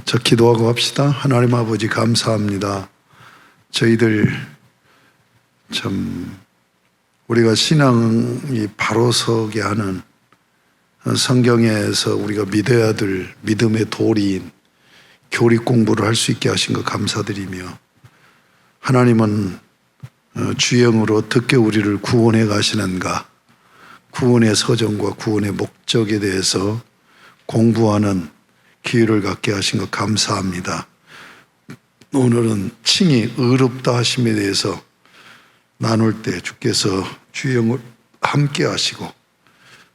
자, 기도하고 합시다. 하나님 아버지 감사합니다. 저희들 참 우리가 신앙이 바로 서게 하는 성경에서 우리가 믿어야 될 믿음의 도리인 교리 공부를 할 수 있게 하신 것 감사드리며, 하나님은 주영으로 어떻게 우리를 구원해 가시는가, 구원의 서정과 구원의 목적에 대해서 공부하는 기회를 갖게 하신 것 감사합니다. 오늘은 칭이 의롭다 하심에 대해서 나눌 때 주께서 주영을 함께 하시고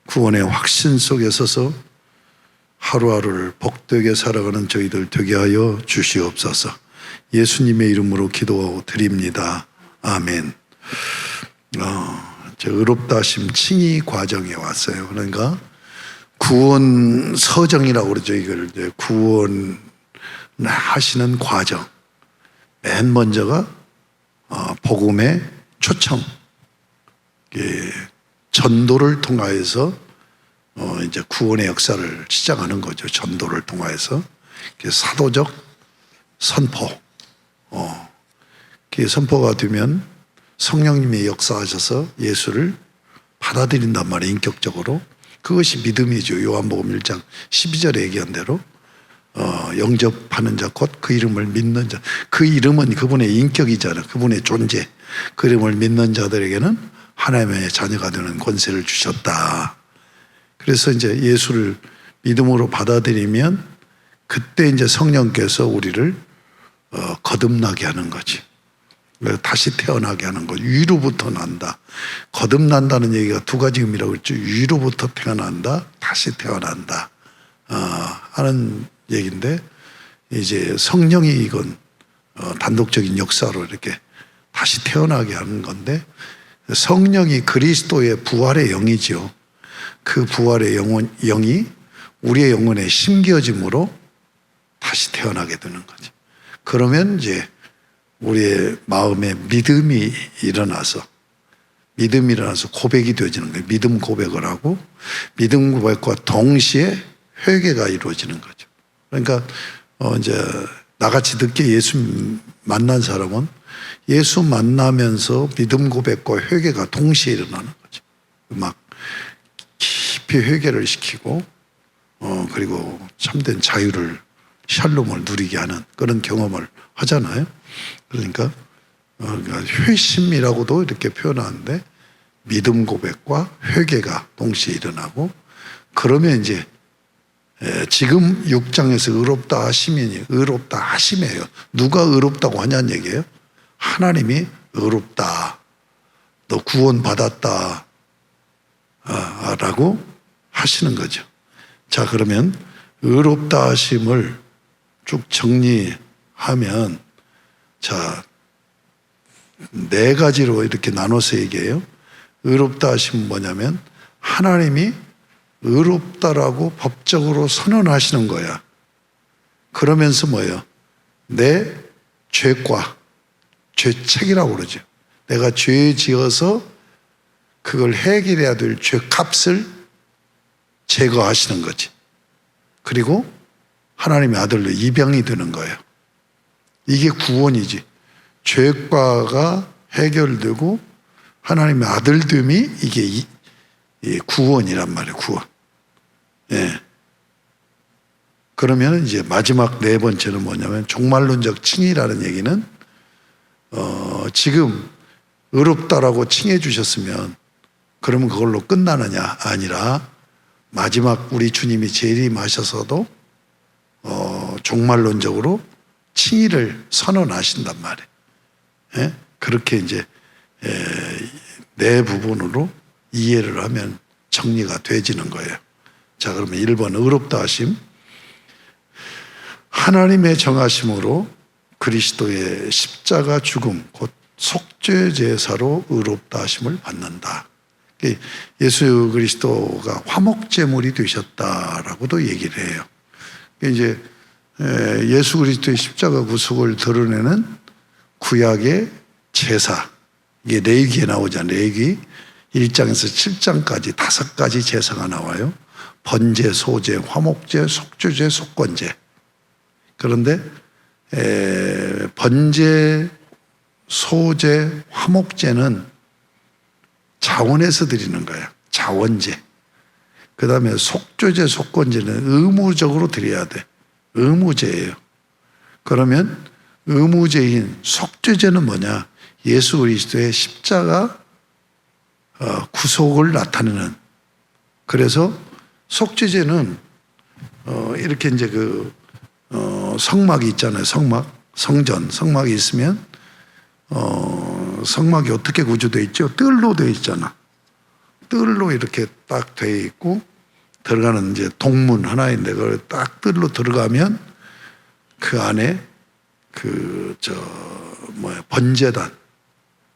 구원의 확신 속에 서서 하루하루를 복되게 살아가는 저희들 되게 하여 주시옵소서. 예수님의 이름으로 기도하고 드립니다. 아멘. 저 의롭다 하심 칭의 과정에 왔어요. 그러니까 구원 서정이라고 그러죠. 이걸 이제 구원 하시는 과정. 맨 먼저가 복음의 초청, 전도를 통하여서 이제 구원의 역사를 시작하는 거죠. 전도를 통하여서 사도적 선포. 그게 선포가 되면 성령님이 역사하셔서 예수를 받아들인단 말이에요. 인격적으로. 그것이 믿음이죠. 요한복음 1장 12절에 얘기한 대로 영접하는 자 곧 그 이름을 믿는 자. 그 이름은 그분의 인격이잖아요. 그분의 존재. 그 이름을 믿는 자들에게는 하나님의 자녀가 되는 권세를 주셨다. 그래서 이제 예수를 믿음으로 받아들이면 그때 이제 성령께서 우리를 거듭나게 하는 거지. 다시 태어나게 하는 거. 위로부터 난다. 거듭난다는 얘기가 두 가지 의미라고 했죠. 위로부터 태어난다, 다시 태어난다 하는 얘기인데, 이제 성령이 이건 단독적인 역사로 이렇게 다시 태어나게 하는 건데, 성령이 그리스도의 부활의 영이죠. 그 부활의 영이 우리의 영혼에 심겨짐으로 다시 태어나게 되는 거죠. 그러면 이제 우리의 마음에 믿음이 일어나서 고백이 되어지는 거예요. 믿음 고백을 하고, 믿음 고백과 동시에 회개가 이루어지는 거죠. 그러니까 이제 나같이 늦게 예수 만난 사람은 예수 만나면서 믿음 고백과 회개가 동시에 일어나는 거죠. 막 깊이 회개를 시키고 그리고 참된 자유를, 샬롬을 누리게 하는 그런 경험을 하잖아요. 그러니까 회심이라고도 이렇게 표현하는데, 믿음 고백과 회개가 동시에 일어나고, 그러면 이제 지금 6장에서 의롭다 하심이니 의롭다 하심이에요. 누가 의롭다고 하냐는 얘기예요. 하나님이 의롭다, 너 구원받았다 라고 하시는 거죠. 자, 그러면 의롭다 하심을 쭉 정리하면, 자, 네 가지로 이렇게 나눠서 얘기해요. 의롭다 하심은 뭐냐면 하나님이 의롭다라고 법적으로 선언하시는 거야. 그러면서 뭐예요? 내 죄과 죄책이라고 그러죠. 내가 죄 지어서 그걸 해결해야 될 죄값을 제거하시는 거지. 그리고 하나님의 아들로 입양이 되는 거예요. 이게 구원이지. 죄과가 해결되고 하나님의 아들됨이 이게 구원이란 말이에요. 구원. 예. 그러면 이제 마지막 네 번째는 뭐냐면 종말론적 칭의라는 얘기는 지금 의롭다라고 칭해 주셨으면 그러면 그걸로 끝나느냐? 아니라 마지막 우리 주님이 재림하셔서도 종말론적으로 칭의를 선언하신단 말이에요. 예? 그렇게 이제 네 부분으로 이해를 하면 정리가 되지는 거예요. 자, 그러면 1번 의롭다 하심. 하나님의 정하심으로 그리스도의 십자가 죽음 곧 속죄 제사로 의롭다 하심을 받는다. 예수 그리스도가 화목제물이 되셨다라고도 얘기를 해요. 이제 예수 그리스도의 십자가 구속을 드러내는 구약의 제사, 이게 레위기에 나오잖아요. 레위기 1장에서 7장까지 5가지 제사가 나와요. 번제, 소제, 화목제, 속죄제, 속건제. 그런데 번제, 소제, 화목제는 자원해서 드리는 거야. 자원제. 그 다음에 속죄제, 속건제는 의무적으로 드려야 돼. 의무제예요. 그러면 의무제인 속죄제는 뭐냐? 예수 그리스도의 십자가 구속을 나타내는. 그래서 속죄제는 이렇게 이제 성막이 있잖아요. 성막이 있으면 성막이 어떻게 구조되어 있죠? 뜰로 되어 있잖아. 뜰로 이렇게 딱 되어 있고 들어가는 이제 동문 하나인데 그걸 딱 뜰로 들어가면 그 안에 번제단,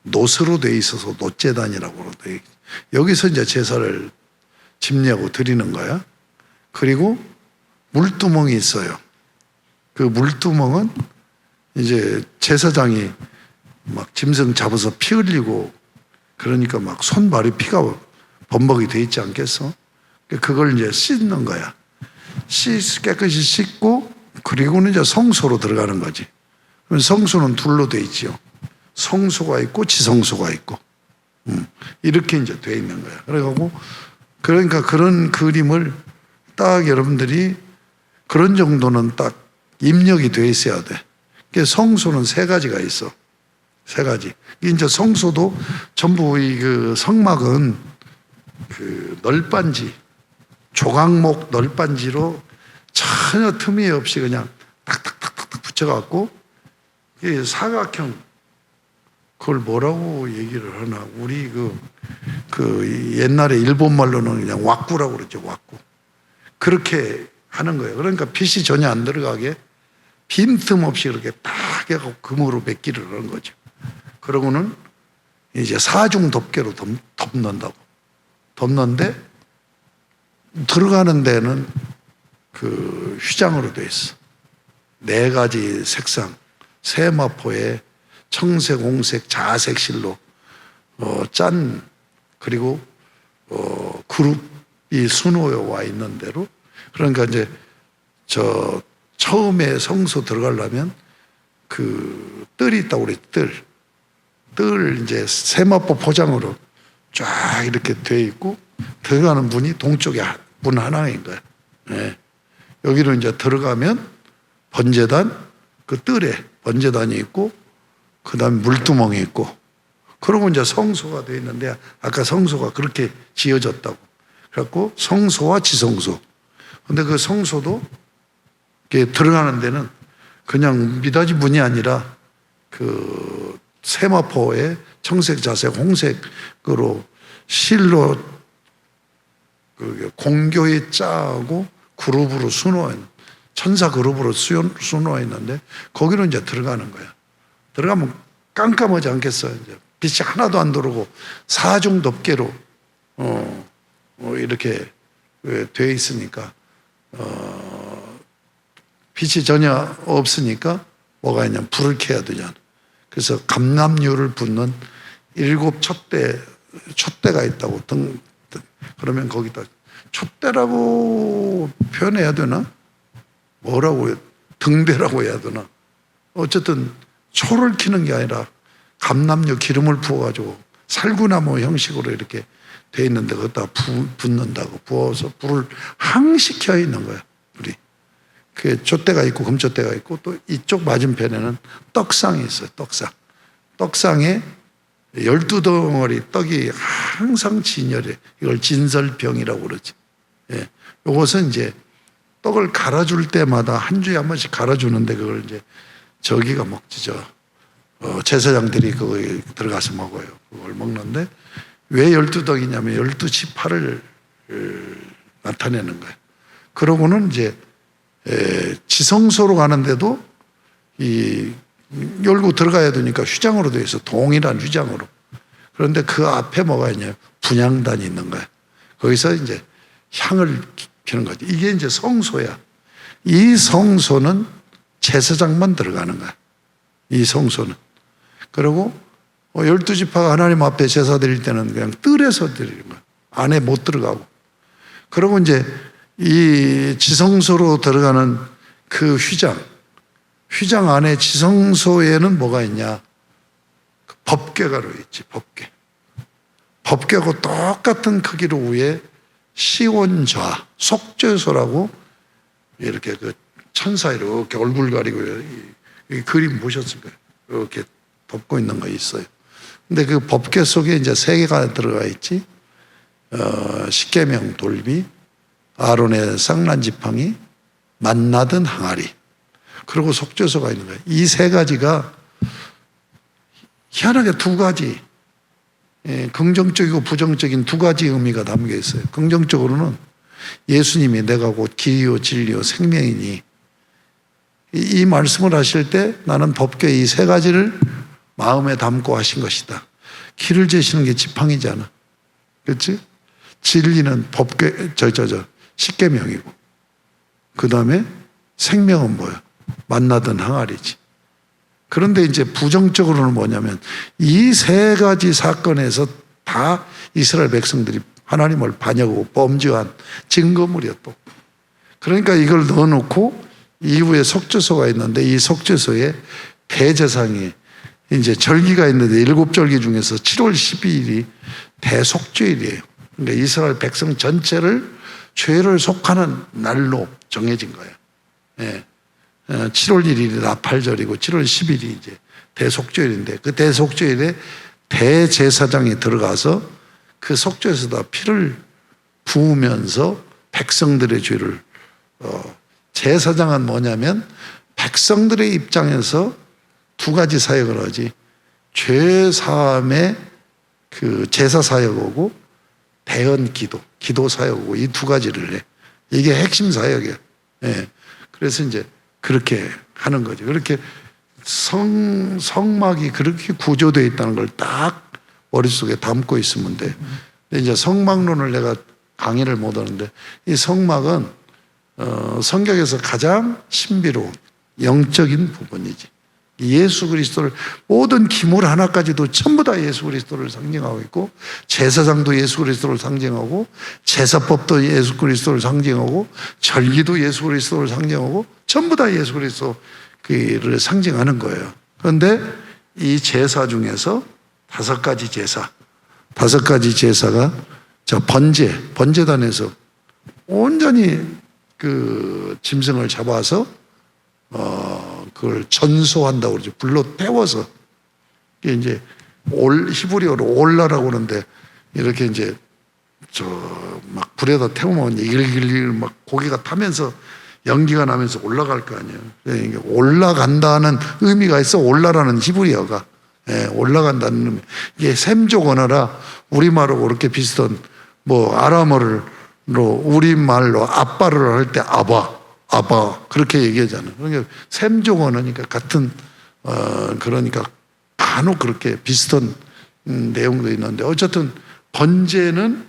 노스로 되어 있어서 노제단이라고 되어 있고 여기서 이제 제사를 집례하고 드리는 거야. 그리고 물두멍이 있어요. 그 물두멍은 이제 제사장이 막 짐승 잡아서 피 흘리고 그러니까 막 손발이 피가 범벅이 돼 있지 않겠어? 그걸 이제 씻는 거야. 깨끗이 씻고 그리고는 이제 성소로 들어가는 거지. 그럼 성소는 둘로 돼 있지요. 성소가 있고 지성소가 있고 이렇게 이제 돼 있는 거야. 그러니까 그런 그림을 딱 여러분들이 그런 정도는 딱 입력이 돼 있어야 돼. 성소는 세 가지가 있어. 세 가지. 이제 성소도 전부 그 성막은 그 널빤지, 조각목 널빤지로 전혀 틈이 없이 그냥 탁탁탁탁 붙여갖고 사각형 그걸 뭐라고 얘기를 하나? 우리 그 옛날에 일본 말로는 그냥 왁구라고 그러죠. 왁구. 그렇게 하는 거예요. 그러니까 빛이 전혀 안 들어가게 빈틈없이 이렇게 딱 해갖고 금으로 메기를 하는 거죠. 그러고는 이제 사중 덮개로 덮는다고. 덮는데 들어가는 데는 그 휘장으로 돼 있어. 네 가지 색상, 세마포에 청색, 홍색, 자색 실로 짠 그리고 그룹이 수놓여 와 있는 대로 그러니까 이제 처음에 성소 들어가려면 그 뜰이 있다고 그랬지. 뜰 이제 세마포 포장으로 쫙 이렇게 돼 있고 들어가는 문이 동쪽에 문 하나인 거야. 네. 여기로 이제 들어가면 번제단 그 뜰에 번제단이 있고 그 다음에 물두멍이 있고 그러고 이제 성소가 되어 있는데 아까 성소가 그렇게 지어졌다고. 그래갖고 성소와 지성소. 근데 그 성소도 이렇게 들어가는 데는 그냥 미닫이 문이 아니라 그 세마포에 청색, 자색, 홍색으로 실로 공교에 짜고 그룹으로 수놓아 있는 천사 그룹으로 수놓아 있는데 거기로 이제 들어가는 거야. 들어가면 깜깜하지 않겠어요. 이제 빛이 하나도 안 들어오고 사중 덮개로 이렇게 돼 있으니까 빛이 전혀 없으니까 뭐가 있냐면 불을 켜야 되잖아. 그래서 감람류를 붓는 7 촛대가 있다고 그러면 거기다 촛대라고 표현해야 되나? 뭐라고 해야 등대라고 해야 되나? 어쨌든 초를 켜는 게 아니라 감람류 기름을 부어가지고 살구나무 형식으로 이렇게 돼 있는데 거기다 붓는다고 부어서 불을 항시 켜 있는 거야. 불이. 그 촛대가 있고 금촛대가 있고 또 이쪽 맞은편에는 떡상이 있어요. 떡상에 12덩어리 떡이 항상 진열해. 이걸 진설병이라고 그러지. 예. 이것은 이제 떡을 갈아줄 때마다 한 주에 한 번씩 갈아주는데 그걸 이제 저기가 먹지. 제사장들이 거기 들어가서 먹어요. 그걸 먹는데 왜 12덩이냐면 12지파를 나타내는 거예요. 그러고는 이제 지성소로 가는데도 열고 들어가야 되니까 휘장으로 되어 있어. 동일한 휘장으로. 그런데 그 앞에 뭐가 있냐면 분향단이 있는 거야. 거기서 이제 향을 피는 거지. 이게 이제 성소야. 이 성소는 제사장만 들어가는 거야. 이 성소는. 그리고 12지파가 하나님 앞에 제사 드릴 때는 그냥 뜰에서 드리는 거야. 안에 못 들어가고. 그리고 이제 이 지성소로 들어가는 그 휘장, 휘장 안에 지성소에는 뭐가 있냐? 법궤가 있지, 법궤. 법궤하고 똑같은 크기로 위에 시온좌, 속죄소라고 이렇게 그 천사 이렇게 얼굴 가리고 이 그림 보셨을 거예요. 이렇게 덮고 있는 거 있어요. 근데 그 법궤 속에 이제 세 개가 들어가 있지. 십계명 돌비, 아론의 쌍난 지팡이, 만나든 항아리, 그리고 속죄소가 있는 거예요. 이 세 가지가 희한하게 두 가지, 긍정적이고 부정적인 두 가지 의미가 담겨 있어요. 긍정적으로는 예수님이 내가 곧 길이요 진리요 생명이니, 이 말씀을 하실 때 나는 법궤 이 세 가지를 마음에 담고 하신 것이다. 길을 재시는 게 지팡이잖아. 그렇지? 진리는 법궤, 십계명이고, 그 다음에 생명은 뭐야? 만나던 항아리지. 그런데 이제 부정적으로는 뭐냐면 이 세 가지 사건에서 다 이스라엘 백성들이 하나님을 반역하고 범죄한 증거물이야 또. 그러니까 이걸 넣어놓고 이후에 속죄소가 있는데 이 속죄소에 대제사장이 이제 절기가 있는데 7절기 중에서 7월 12일이 대속죄일이에요. 그러니까 이스라엘 백성 전체를 죄를 속하는 날로 정해진 거예요. 예. 7월 1일이 나팔절이고 7월 10일이 이제 대속죄일인데, 그 대속죄일에 대제사장이 들어가서 그 속죄소에다 피를 부으면서 백성들의 죄를, 제사장은 뭐냐면 백성들의 입장에서 두 가지 사역을 하지. 죄 사함의 그 제사 사역하고 대언 기도 사역하고 이 두 가지를 해. 이게 핵심 사역이에요. 예. 그래서 이제 그렇게 하는 거죠. 그렇게 성막이 그렇게 구조되어 있다는 걸 딱 머릿속에 담고 있으면 돼. 근데 이제 성막론을 내가 강의를 못 하는데, 이 성막은 성경에서 가장 신비로운 영적인 부분이지. 예수 그리스도를, 모든 기물 하나까지도 전부 다 예수 그리스도를 상징하고 있고, 제사장도 예수 그리스도를 상징하고, 제사법도 예수 그리스도를 상징하고, 절기도 예수 그리스도를 상징하고, 전부 다 예수 그리스도를 상징하는 거예요. 그런데 이 제사 중에서 5가지 제사가 저 번제단에서 온전히 그 짐승을 잡아서 그걸 전소한다고 그러죠. 불로 태워서. 이게 이제 히브리어로 올라라고 그러는데, 이렇게 이제 막 불에다 태우면 일길일 막 고기가 타면서 연기가 나면서 올라갈 거 아니에요. 그러니까 올라간다는 의미가 있어. 올라라는 히브리어가. 예, 올라간다는 의미. 이게 셈족 언어라 우리말하고 그렇게 비슷한, 뭐 아람어로 우리말로 아빠를 할 때 아바 그렇게 얘기하잖아요. 그러니까 셈족 언어니까 같은, 그러니까 간혹 그렇게 비슷한 내용도 있는데, 어쨌든 번제는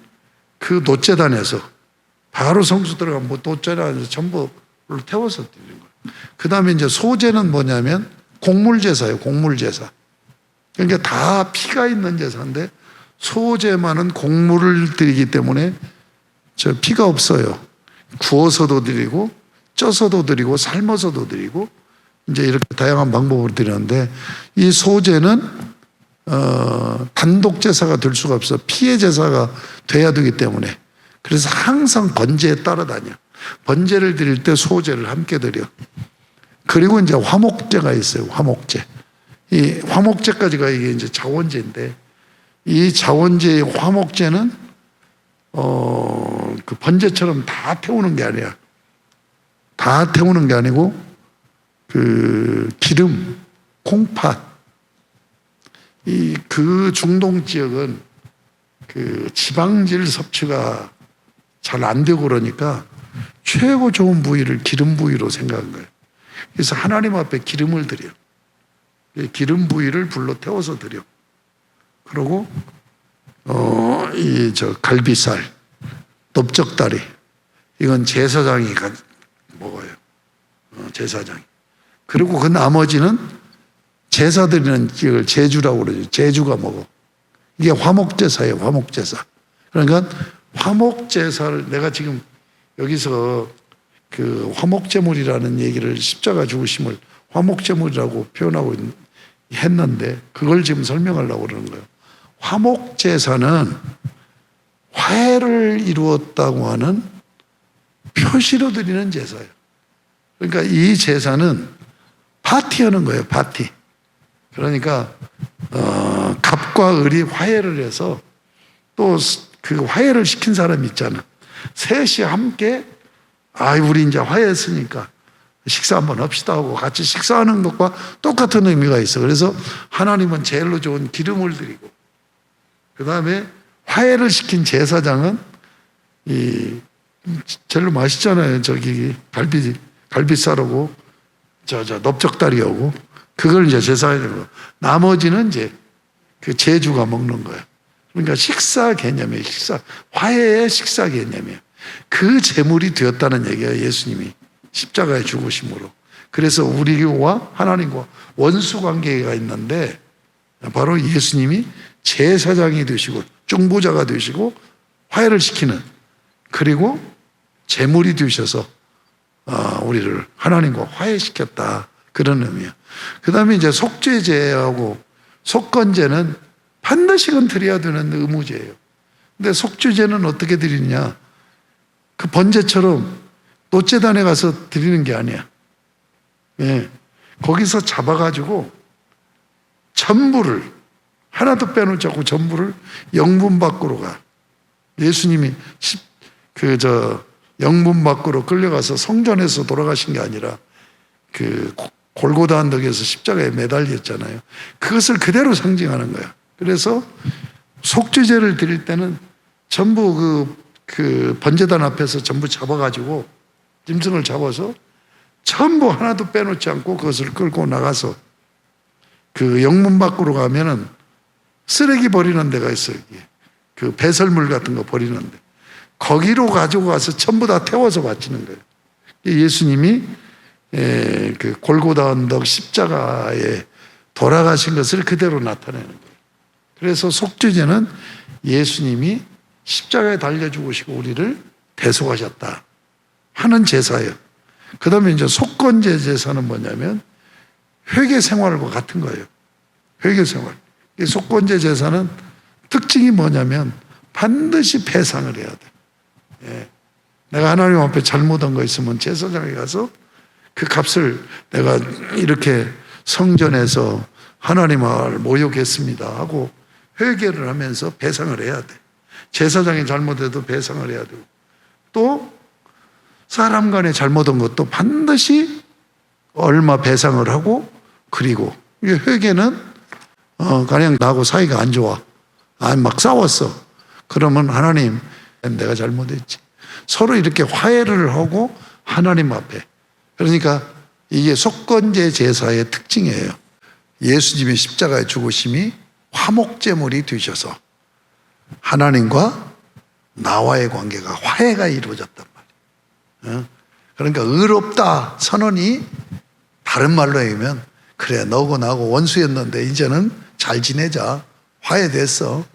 그 놋제단에서 바로 성수 들어가면 뭐 놋제단에서 전부 태워서 드리는 거예요. 그 다음에 이제 소제는 뭐냐면 곡물제사예요. 곡물제사. 그러니까 다 피가 있는 제사인데, 소제만은 곡물을 드리기 때문에 저 피가 없어요. 구워서도 드리고 쪄서도 드리고 삶아서도 드리고 이제 이렇게 다양한 방법으로 드리는데, 이 소제는 단독 제사가 될 수가 없어. 피의 제사가 돼야 되기 때문에. 그래서 항상 번제에 따라다녀. 번제를 드릴 때 소제를 함께 드려. 그리고 이제 화목제가 있어요. 화목제. 이 화목제까지가 이게 이제 자원제인데, 이 자원제의 화목제는 그 번제처럼 다 태우는 게 아니야. 다 태우는 게 아니고, 그 기름, 콩팥, 그 중동 지역은 그 지방질 섭취가 잘 안 되고 그러니까 최고 좋은 부위를 기름 부위로 생각한 거예요. 그래서 하나님 앞에 기름을 드려. 기름 부위를 불로 태워서 드려. 그리고 갈비살, 넓적다리, 이건 제사장이 먹어요. 제사장이. 그리고 그 나머지는 제사 드리는 지역을 제주라고 그러죠. 제주가 먹어. 이게 화목제사예요. 화목제사. 그러니까 화목제사를 내가 지금 여기서 그 화목제물이라는 얘기를 십자가 죽으심을 화목제물이라고 표현하고 했는데 그걸 지금 설명하려고 그러는 거예요. 화목제사는 화해를 이루었다고 하는 표시로 드리는 제사예요. 그러니까 이 제사는 파티하는 거예요. 파티. 그러니까 갑과 을이 화해를 해서 또 그 화해를 시킨 사람이 있잖아. 셋이 함께 우리 이제 화해했으니까 식사 한번 합시다 하고 같이 식사하는 것과 똑같은 의미가 있어. 그래서 하나님은 제일로 좋은 기름을 드리고 그 다음에 화해를 시킨 제사장은 제일로 맛있잖아요. 저기 갈비살하고 넓적다리하고 그걸 이제 제사에 드는 거. 나머지는 이제 그 제주가 먹는 거예요. 그러니까 식사 개념이에요. 화해의 식사 개념이에요. 그 제물이 되었다는 얘기예요. 예수님이 십자가에 죽으심으로. 그래서 우리와 하나님과 원수 관계가 있는데 바로 예수님이 제사장이 되시고 중보자가 되시고 화해를 시키는 그리고 제물이 되셔서 우리를 하나님과 화해시켰다. 그런 의미예요. 그 다음에 이제 속죄제하고 속건제는 반드시 그건 드려야 되는 의무제예요. 근데 속죄제는 어떻게 드리느냐? 그 번제처럼 노제단에 가서 드리는 게 아니야. 예. 거기서 잡아가지고 전부를 하나도 빼놓지 않고 전부를 영분 밖으로 가. 예수님이 영분 밖으로 끌려가서 성전에서 돌아가신 게 아니라 그 골고다 언덕에서 십자가에 매달렸잖아요. 그것을 그대로 상징하는 거야. 그래서 속죄제를 드릴 때는 전부 그 번제단 앞에서 전부 잡아가지고 짐승을 잡아서 전부 하나도 빼놓지 않고 그것을 끌고 나가서 그 영문 밖으로 가면은 쓰레기 버리는 데가 있어요. 그 배설물 같은 거 버리는데 거기로 가지고 가서 전부 다 태워서 바치는 거예요. 예수님이 그 골고다 언덕 십자가에 돌아가신 것을 그대로 나타내는 거예요. 그래서 속죄제는 예수님이 십자가에 달려 죽으시고 우리를 대속하셨다 하는 제사예요. 그 다음에 이제 속건제 제사는 뭐냐면 회개 생활과 같은 거예요. 회개 생활. 이 속건제 제사는 특징이 뭐냐면 반드시 배상을 해야 돼. 예. 내가 하나님 앞에 잘못한 거 있으면 제사장에 가서 그 값을 내가 이렇게 성전에서 하나님을 모욕했습니다 하고 회개를 하면서 배상을 해야 돼. 제사장이 잘못해도 배상을 해야 되고 또 사람 간에 잘못한 것도 반드시 얼마 배상을 하고 그리고 회개는 그냥 나하고 사이가 안 좋아. 막 싸웠어. 그러면 하나님 내가 잘못했지. 서로 이렇게 화해를 하고 하나님 앞에. 그러니까 이게 속건제 제사의 특징이에요. 예수님의 십자가의 죽으심이 화목제물이 되셔서 하나님과 나와의 관계가 화해가 이루어졌단 말이에요. 그러니까 의롭다 선언이 다른 말로 하면 그래 너고 나고 원수였는데 이제는 잘 지내자 화해됐어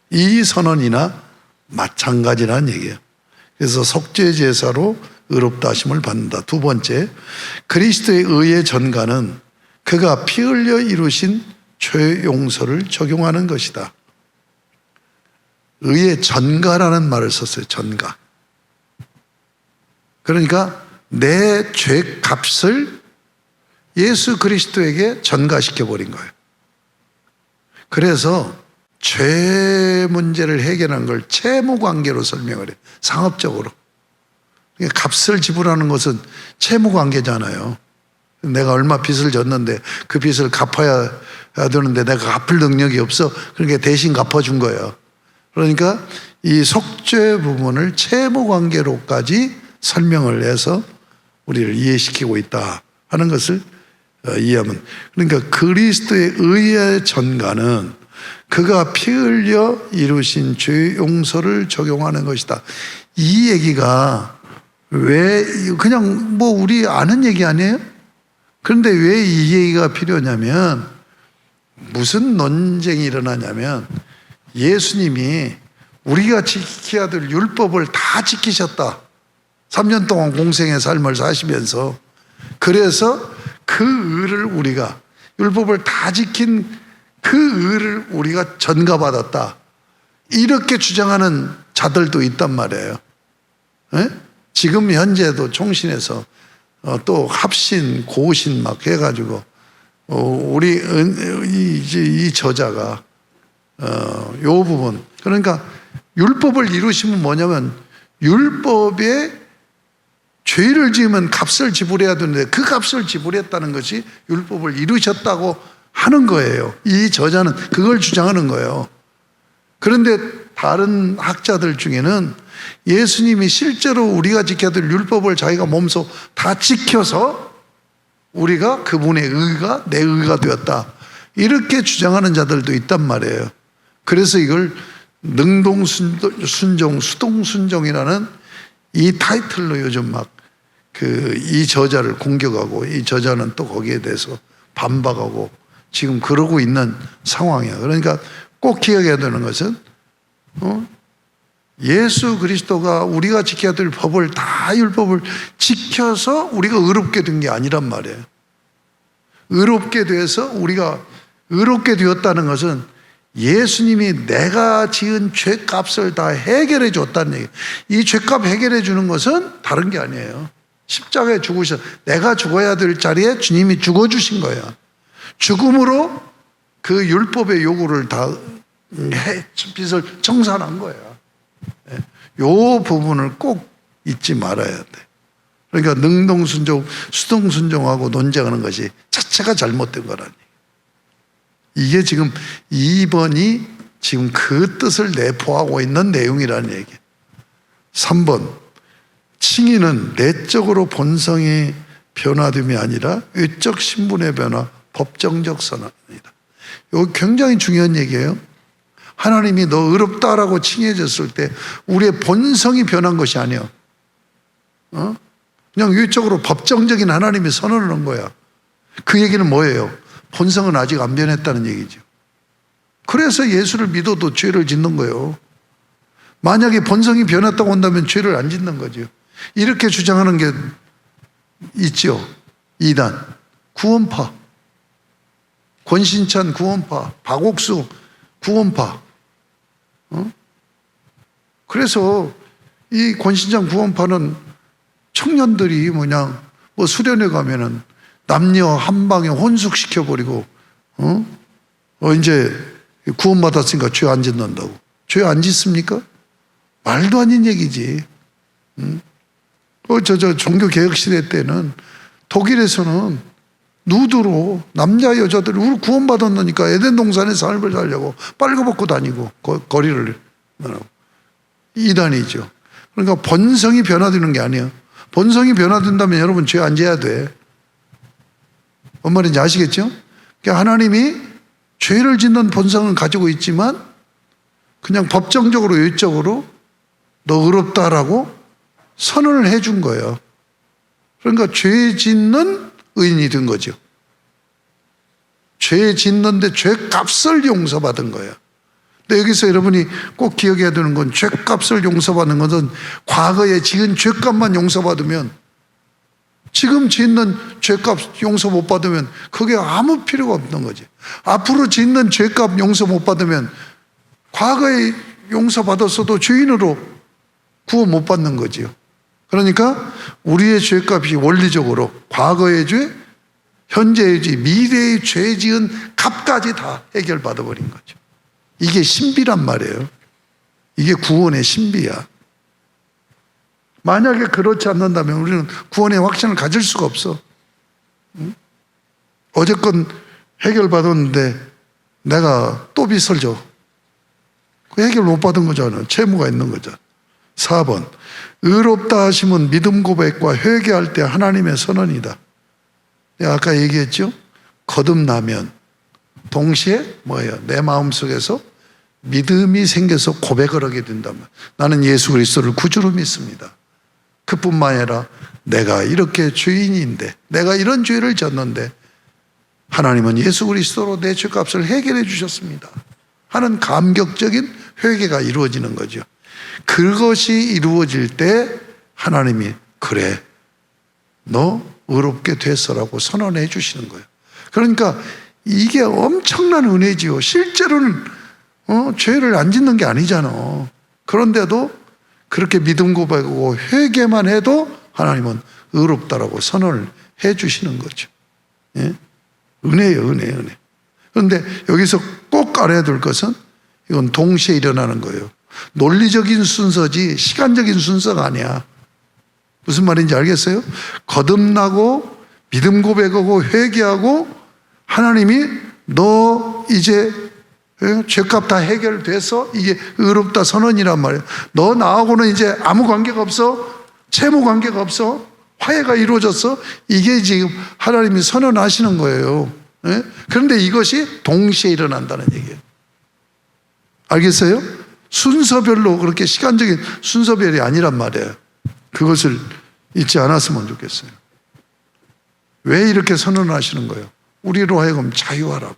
이 선언이나 마찬가지라는 얘기예요. 그래서 속죄제사로 의롭다 하심을 받는다. 두 번째, 그리스도의 의의 전가는 그가 피 흘려 이루신 죄 용서를 적용하는 것이다. 의의 전가라는 말을 썼어요. 전가. 그러니까 내 죄 값을 예수 그리스도에게 전가시켜 버린 거예요. 그래서 죄 문제를 해결한 걸 채무 관계로 설명을 해요. 상업적으로. 값을 지불하는 것은 채무 관계잖아요. 내가 얼마 빚을 졌는데 그 빚을 갚아야 되는데 내가 갚을 능력이 없어. 그러니까 대신 갚아준 거예요. 그러니까 이 속죄 부분을 채무 관계로까지 설명을 해서 우리를 이해시키고 있다 하는 것을 이해하면, 그러니까 그리스도의 의의 전가는 그가 피 흘려 이루신 죄 용서를 적용하는 것이다. 이 얘기가 왜 그냥 뭐 우리 아는 얘기 아니에요? 그런데 왜 이 얘기가 필요하냐면, 무슨 논쟁이 일어나냐면 예수님이 우리가 지켜야 될 율법을 다 지키셨다. 3년 동안 공생의 삶을 사시면서 그래서 그 의를 우리가 율법을 다 지킨 그 의를 우리가 전가받았다 이렇게 주장하는 자들도 있단 말이에요. 에? 지금 현재도 총신에서 또 합신, 고신 막 해가지고 우리 이 저자가 요 부분 그러니까 율법을 이루시면 뭐냐면 율법에 죄를 지으면 값을 지불해야 되는데 그 값을 지불했다는 것이 율법을 이루셨다고 하는 거예요. 이 저자는 그걸 주장하는 거예요. 그런데 다른 학자들 중에는 예수님이 실제로 우리가 지켜야 될 율법을 자기가 몸소 다 지켜서 우리가 그분의 의가 내 의가 되었다 이렇게 주장하는 자들도 있단 말이에요. 그래서 이걸 능동순종, 수동순종이라는 이 타이틀로 요즘 막 이 저자를 공격하고 이 저자는 또 거기에 대해서 반박하고 지금 그러고 있는 상황이야. 그러니까 꼭 기억해야 되는 것은 예수 그리스도가 우리가 지켜야 될 법을 다 율법을 지켜서 우리가 의롭게 된 게 아니란 말이에요. 의롭게 돼서 우리가 의롭게 되었다는 것은 예수님이 내가 지은 죄값을 다 해결해 줬다는 얘기예요. 이 죄값 해결해 주는 것은 다른 게 아니에요. 십자가에 죽으셔 내가 죽어야 될 자리에 주님이 죽어주신 거예요. 죽음으로 그 율법의 요구를 다 빚을 청산한 거예요. 요 부분을 꼭 잊지 말아야 돼. 그러니까 능동순종, 수동순종하고 논쟁하는 것이 자체가 잘못된 거라니. 이게 지금 2번이 지금 그 뜻을 내포하고 있는 내용이라는 얘기예요. 3번, 칭의는 내적으로 본성이 변화됨이 아니라 외적 신분의 변화, 법정적 선언이다. 이거 굉장히 중요한 얘기예요. 하나님이 너 의롭다라고 칭해 줬을 때 우리의 본성이 변한 것이 아니에요. 그냥 외적으로 법정적인 하나님이 선언을 한 거야. 그 얘기는 뭐예요? 본성은 아직 안 변했다는 얘기죠. 그래서 예수를 믿어도 죄를 짓는 거예요. 만약에 본성이 변했다고 한다면 죄를 안 짓는 거죠. 이렇게 주장하는 게 있죠. 2단 구원파, 권신찬 구원파, 박옥수 구원파. 그래서 이 권신찬 구원파는 청년들이 수련회 가면은 남녀 한 방에 혼숙시켜버리고, 이제 구원받았으니까 죄 안 짓는다고. 죄 안 짓습니까? 말도 아닌 얘기지. 종교개혁 시대 때는 독일에서는 누드로 남자 여자들이 우리 구원받았으니까 에덴 동산의 삶을 살려고 빨가벗고 다니고 거리를 이단이죠. 그러니까 본성이 변화되는 게 아니에요. 본성이 변화된다면 여러분 죄 안 져야 돼. 뭔 말인지 아시겠죠? 그러니까 하나님이 죄를 짓는 본성은 가지고 있지만 그냥 법정적으로 외적으로 너 의롭다라고 선언을 해준 거예요. 그러니까 죄 짓는 의인이 된 거죠. 죄 짓는데 죄값을 용서받은 거예요. 근데 여기서 여러분이 꼭 기억해야 되는 건 죄값을 용서받는 것은 과거에 지은 죄값만 용서받으면 지금 짓는 죄값 용서 못 받으면 그게 아무 필요가 없는 거지. 앞으로 짓는 죄값 용서 못 받으면 과거에 용서받았어도 죄인으로 구원 못 받는 거지요. 그러니까 우리의 죄값이 원리적으로 과거의 죄, 현재의 죄, 미래의 죄 지은 값까지 다 해결받아 버린 거죠. 이게 신비란 말이에요. 이게 구원의 신비야. 만약에 그렇지 않는다면 우리는 구원의 확신을 가질 수가 없어. 어제건 해결받았는데 내가 또 빚을 져. 그 해결 못 받은 거잖아. 채무가 있는 거잖아. 4번, 의롭다 하심은 믿음 고백과 회개할 때 하나님의 선언이다. 내가 아까 얘기했죠? 거듭나면 동시에 뭐예요? 내 마음속에서 믿음이 생겨서 고백을 하게 된다면 나는 예수 그리스도를 구주로 믿습니다. 그뿐만 아니라 내가 이렇게 죄인인데 내가 이런 죄를 졌는데 하나님은 예수 그리스도로 내 죄값을 해결해 주셨습니다 하는 감격적인 회개가 이루어지는 거죠. 그것이 이루어질 때 하나님이 그래, 너 의롭게 됐어라고 선언해 주시는 거예요. 그러니까 이게 엄청난 은혜지요. 실제로는 죄를 안 짓는 게 아니잖아. 그런데도 그렇게 믿음 고백하고 회개만 해도 하나님은 의롭다라고 선언을 해 주시는 거죠. 예? 은혜예요, 은혜. 그런데 여기서 꼭 알아야 될 것은 이건 동시에 일어나는 거예요. 논리적인 순서지 시간적인 순서가 아니야. 무슨 말인지 알겠어요? 거듭나고 믿음 고백하고 회개하고 하나님이 너 이제 죄값 다 해결돼서 이게 의롭다 선언이란 말이에요. 너 나하고는 이제 아무 관계가 없어. 채무 관계가 없어. 화해가 이루어졌어. 이게 지금 하나님이 선언하시는 거예요. 그런데 이것이 동시에 일어난다는 얘기예요. 알겠어요? 순서별로 그렇게 시간적인 순서별이 아니란 말이에요. 그것을 잊지 않았으면 좋겠어요. 왜 이렇게 선언하시는 거예요? 우리로 하여금 자유하라고.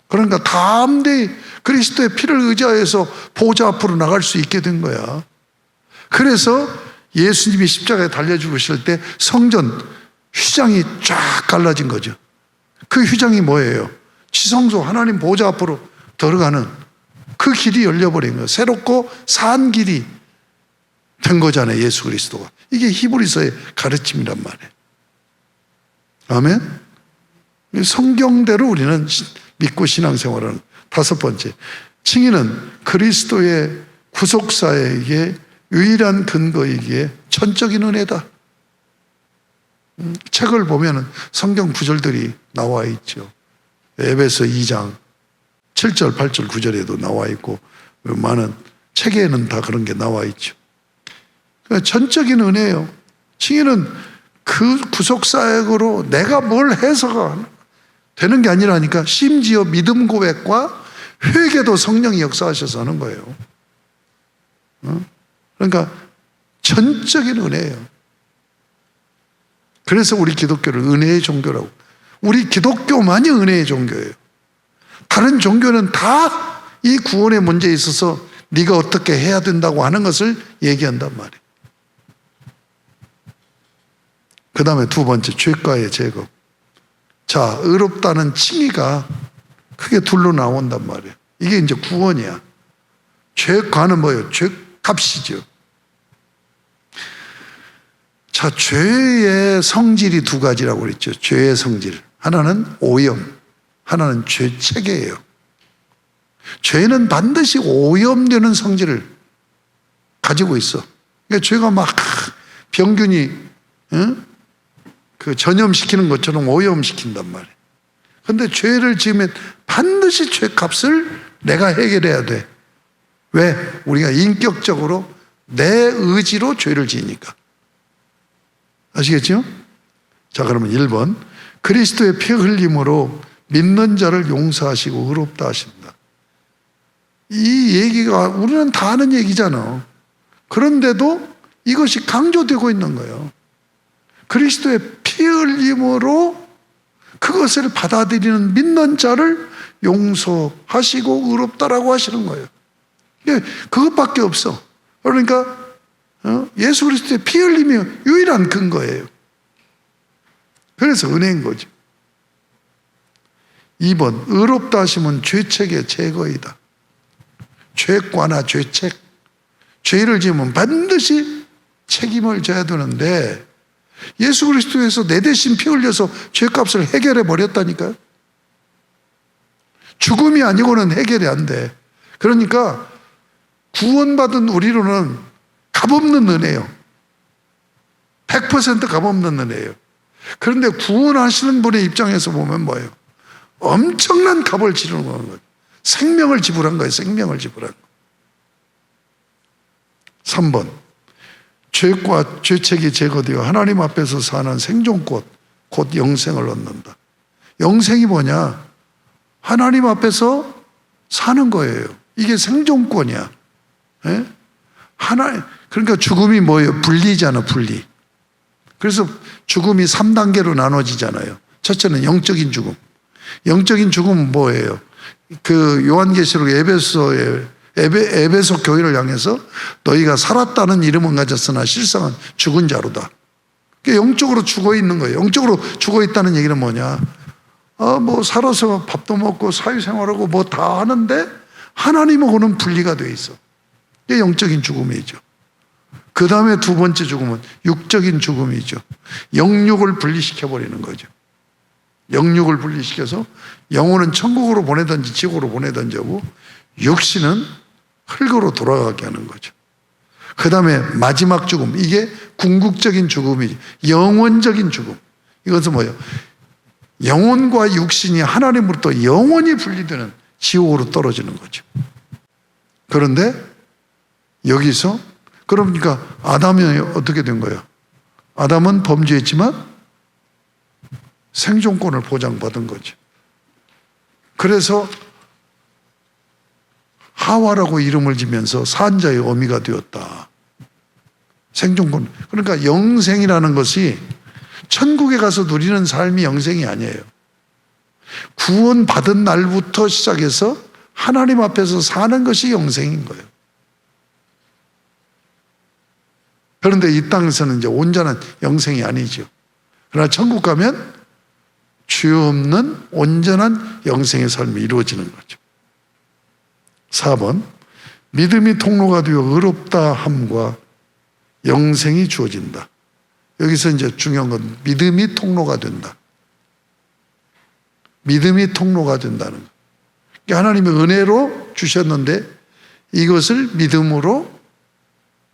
그러니까 담대히 그리스도의 피를 의지하여서 보좌 앞으로 나갈 수 있게 된 거야. 그래서 예수님이 십자가에 달려 죽으실 때 성전 휘장이 쫙 갈라진 거죠. 그 휘장이 뭐예요? 지성소 하나님 보좌 앞으로 들어가는 그 길이 열려버린 거예요. 새롭고 산 길이 된 거잖아요. 예수 그리스도가. 이게 히브리서의 가르침이란 말이에요. 아멘? 성경대로 우리는 믿고 신앙생활하는 다섯 번째, 칭의는 그리스도의 구속사에게 유일한 근거이기에 전적인 은혜다. 책을 보면 성경 구절들이 나와 있죠. 에베소 2장 7절, 8절, 9절에도 나와 있고 많은 책에는 다 그런 게 나와 있죠. 그러니까 전적인 은혜예요. 칭의는 그 구속사역으로 내가 뭘 해서가 되는 게 아니라니까 심지어 믿음 고백과 회개도 성령이 역사하셔서 하는 거예요. 그러니까 전적인 은혜예요. 그래서 우리 기독교를 은혜의 종교라고. 우리 기독교만이 은혜의 종교예요. 다른 종교는 다 이 구원의 문제에 있어서 네가 어떻게 해야 된다고 하는 것을 얘기한단 말이에요. 그 다음에 두 번째, 죄가의 제거. 자, 의롭다는 칭의가 크게 둘로 나온단 말이에요. 이게 이제 구원이야. 죄가는 뭐예요? 죄값이죠. 자, 죄의 성질이 두 가지라고 그랬죠. 죄의 성질. 하나는 오염, 하나는 죄체계예요. 죄는 반드시 오염되는 성질을 가지고 있어. 그러니까 죄가 막 병균이 그 전염시키는 것처럼 오염시킨단 말이에요. 그런데 죄를 지으면 반드시 죄값을 내가 해결해야 돼. 왜? 우리가 인격적으로 내 의지로 죄를 지으니까. 아시겠죠? 자, 그러면 1번. 그리스도의 피 흘림으로 믿는 자를 용서하시고 의롭다 하신다. 이 얘기가 우리는 다 아는 얘기잖아. 그런데도 이것이 강조되고 있는 거예요. 그리스도의 피 흘림으로 그것을 받아들이는 믿는 자를 용서하시고 의롭다라고 하시는 거예요. 그것밖에 없어. 그러니까 예수 그리스도의 피 흘림이 유일한 근거예요. 그래서 은혜인 거죠. 2번, 의롭다 하심은 죄책의 제거이다. 죄과나 죄책, 죄를 지으면 반드시 책임을 져야 되는데 예수 그리스도에서 내 대신 피 흘려서 죄값을 해결해 버렸다니까요. 죽음이 아니고는 해결이 안 돼. 그러니까 구원받은 우리로는 값없는 은혜예요. 100% 값없는 은혜예요. 그런데 구원하시는 분의 입장에서 보면 뭐예요? 엄청난 값을 치르는 거예요. 생명을 지불한 거예요. 생명을 지불한 거. 3번, 죄과 죄책이 제거되어 하나님 앞에서 사는 생존권, 곧 영생을 얻는다. 영생이 뭐냐? 하나님 앞에서 사는 거예요. 이게 생존권이야. 예? 그러니까 죽음이 뭐예요? 분리잖아, 분리. 그래서 죽음이 3단계로 나눠지잖아요. 첫째는 영적인 죽음. 영적인 죽음은 뭐예요? 그 요한계시록 에베소 교회를 향해서 너희가 살았다는 이름은 가졌으나 실상은 죽은 자로다. 영적으로 죽어 있는 거예요. 영적으로 죽어 있다는 얘기는 뭐냐? 뭐 살아서 밥도 먹고 사회생활하고 뭐 다 하는데 하나님하고는 분리가 돼 있어. 이게 영적인 죽음이죠. 그 다음에 두 번째 죽음은 육적인 죽음이죠. 영육을 분리시켜버리는 거죠. 영육을 분리시켜서 영혼은 천국으로 보내든지 지옥으로 보내든지 하고 육신은 흙으로 돌아가게 하는 거죠. 그 다음에 마지막 죽음, 이게 궁극적인 죽음이죠. 영원적인 죽음. 이것은 뭐예요? 영혼과 육신이 하나님으로부터 영원히 분리되는 지옥으로 떨어지는 거죠. 그런데 여기서 그러니까 아담이 어떻게 된 거예요? 아담은 범죄했지만 생존권을 보장받은 거죠. 그래서 하와라고 이름을 지면서 산자의 어미가 되었다. 생존권. 그러니까 영생이라는 것이 천국에 가서 누리는 삶이 영생이 아니에요. 구원받은 날부터 시작해서 하나님 앞에서 사는 것이 영생인 거예요. 그런데 이 땅에서는 이제 온전한 영생이 아니죠. 그러나 천국 가면 죄 없는 온전한 영생의 삶이 이루어지는 거죠. 4번, 믿음이 통로가 되어 의롭다 함과 영생이 주어진다. 여기서 이제 중요한 건 믿음이 통로가 된다. 믿음이 통로가 된다는 거. 그러니까 하나님의 은혜로 주셨는데 이것을 믿음으로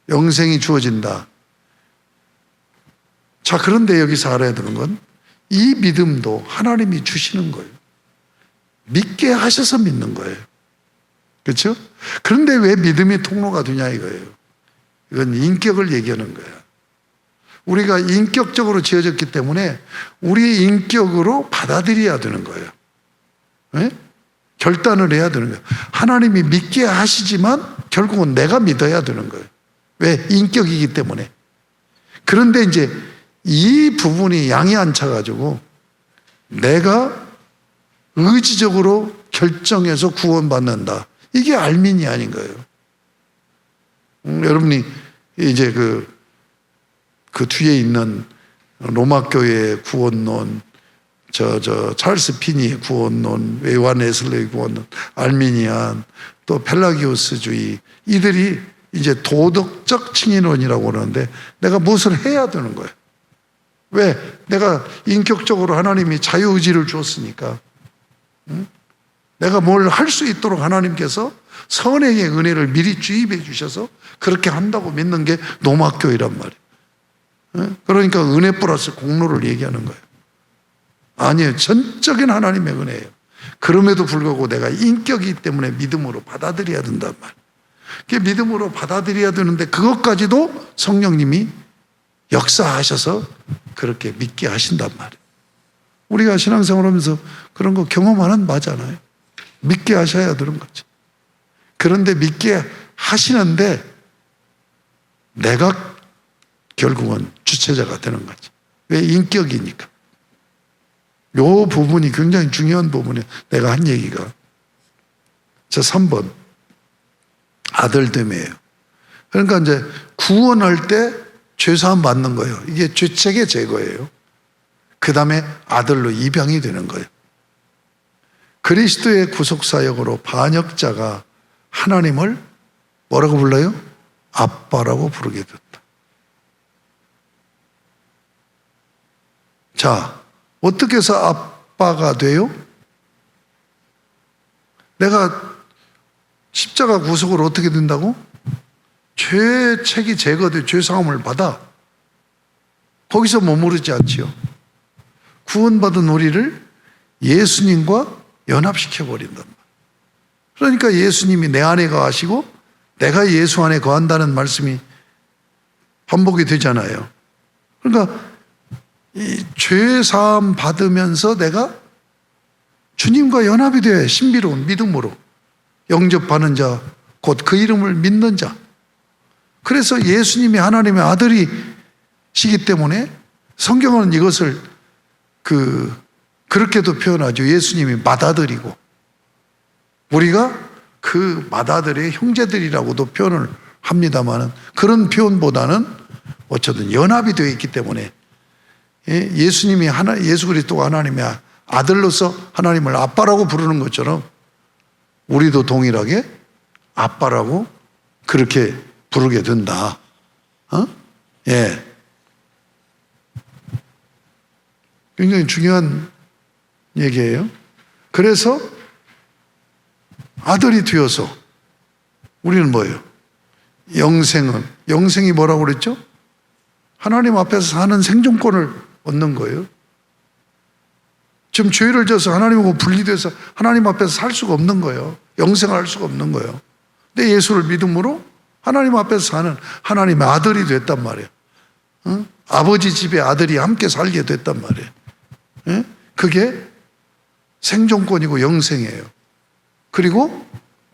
영생이 주어진다. 자, 그런데 여기서 알아야 되는 건 이 믿음도 하나님이 주시는 거예요. 믿게 하셔서 믿는 거예요. 그렇죠? 그런데 왜 믿음이 통로가 되냐 이거예요. 이건 인격을 얘기하는 거야. 우리가 인격적으로 지어졌기 때문에 우리의 인격으로 받아들여야 되는 거예요. 네? 결단을 해야 되는 거예요. 하나님이 믿게 하시지만 결국은 내가 믿어야 되는 거예요. 왜? 인격이기 때문에. 그런데 이제 이 부분이 양이 안 차가지고 내가 의지적으로 결정해서 구원받는다. 이게 알민이 아닌 거예요. 여러분이 이제 그 뒤에 있는 로마교회의 구원론, 찰스 피니의 구원론, 요한 웨슬레의 구원론, 알미니안, 또 펠라기오스주의, 이들이 이제 도덕적 칭의론이라고 그러는데 내가 무엇을 해야 되는 거예요. 왜? 내가 인격적으로 하나님이 자유의지를 주었으니까. 내가 뭘 할 수 있도록 하나님께서 선행의 은혜를 미리 주입해 주셔서 그렇게 한다고 믿는 게 노마교회란 말이에요. 그러니까 은혜 플러스 공로를 얘기하는 거예요. 아니에요. 전적인 하나님의 은혜예요. 그럼에도 불구하고 내가 인격이기 때문에 믿음으로 받아들여야 된단 말이에요. 그게 믿음으로 받아들여야 되는데 그것까지도 성령님이 역사하셔서 그렇게 믿게 하신단 말이에요. 우리가 신앙생활 하면서 그런 거 경험하는 바잖아요. 믿게 하셔야 되는 거죠. 그런데 믿게 하시는데 내가 결국은 주체자가 되는 거죠. 왜? 인격이니까. 요 부분이 굉장히 중요한 부분이에요. 내가 한 얘기가. 자, 3번. 아들됨이에요. 그러니까 이제 구원할 때 죄사함 받는 거예요. 이게 죄책의 제거예요. 그 다음에 아들로 입양이 되는 거예요. 그리스도의 구속사역으로 반역자가 하나님을 뭐라고 불러요? 아빠라고 부르게 됐다. 자, 어떻게 해서 아빠가 돼요? 내가 십자가 구속으로 어떻게 된다고? 죄책이 제거돼 죄사함을 받아. 거기서 머무르지 않지요. 구원받은 우리를 예수님과 연합시켜버린단 말이에요. 그러니까 예수님이 내 안에 거하시고 내가 예수 안에 거한다는 말씀이 반복이 되잖아요. 그러니까 이 죄사함 받으면서 내가 주님과 연합이 되어야 신비로운 믿음으로 영접하는 자, 곧 그 이름을 믿는 자. 그래서 예수님이 하나님의 아들이시기 때문에 성경은 이것을 그렇게도 표현하죠. 예수님이 맏아들이고 우리가 그 맏아들의 형제들이라고도 표현을 합니다만 그런 표현보다는 어쨌든 연합이 되어 있기 때문에 예수님이 예수 그리스도가 하나님의 아들로서 하나님을 아빠라고 부르는 것처럼 우리도 동일하게 아빠라고 그렇게 부르게 된다. 예. 굉장히 중요한 얘기예요. 그래서 아들이 되어서 우리는 뭐예요? 영생이 뭐라고 그랬죠? 하나님 앞에서 사는 생존권을 얻는 거예요. 지금 죄를 져서 하나님하고 분리돼서 하나님 앞에서 살 수가 없는 거예요. 영생을 할 수가 없는 거예요. 근데 예수를 믿음으로 하나님 앞에서 사는 하나님의 아들이 됐단 말이에요. 아버지 집에 아들이 함께 살게 됐단 말이에요. 그게 생존권이고 영생이에요. 그리고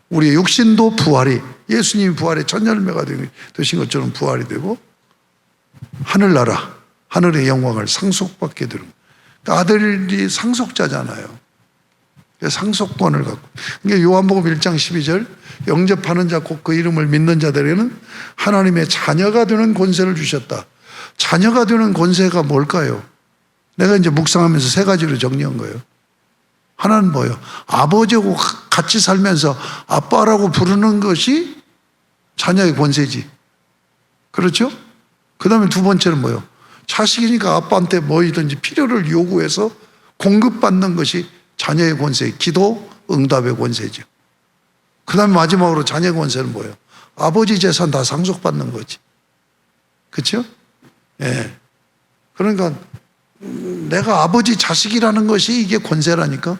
우리의 육신도 부활이 예수님이 부활의 첫 열매가 되신 것처럼 부활이 되고 하늘나라, 하늘의 영광을 상속받게 되는 거예요. 그러니까 아들이 상속자잖아요. 상속권을 갖고. 그러니까 요한복음 1장 12절 영접하는 자 곧 그 이름을 믿는 자들에게는 하나님의 자녀가 되는 권세를 주셨다. 자녀가 되는 권세가 뭘까요? 내가 이제 묵상하면서 세 가지로 정리한 거예요. 하나는 뭐예요? 아버지하고 같이 살면서 아빠라고 부르는 것이 자녀의 권세지. 그렇죠? 그 다음에 두 번째는 뭐예요? 자식이니까 아빠한테 뭐이든지 필요를 요구해서 공급받는 것이 자녀의 권세, 기도 응답의 권세죠. 그 다음에 마지막으로 자녀의 권세는 뭐예요? 아버지 재산 다 상속받는 거지. 그렇죠? 예. 그러니까 내가 아버지 자식이라는 것이 이게 권세라니까.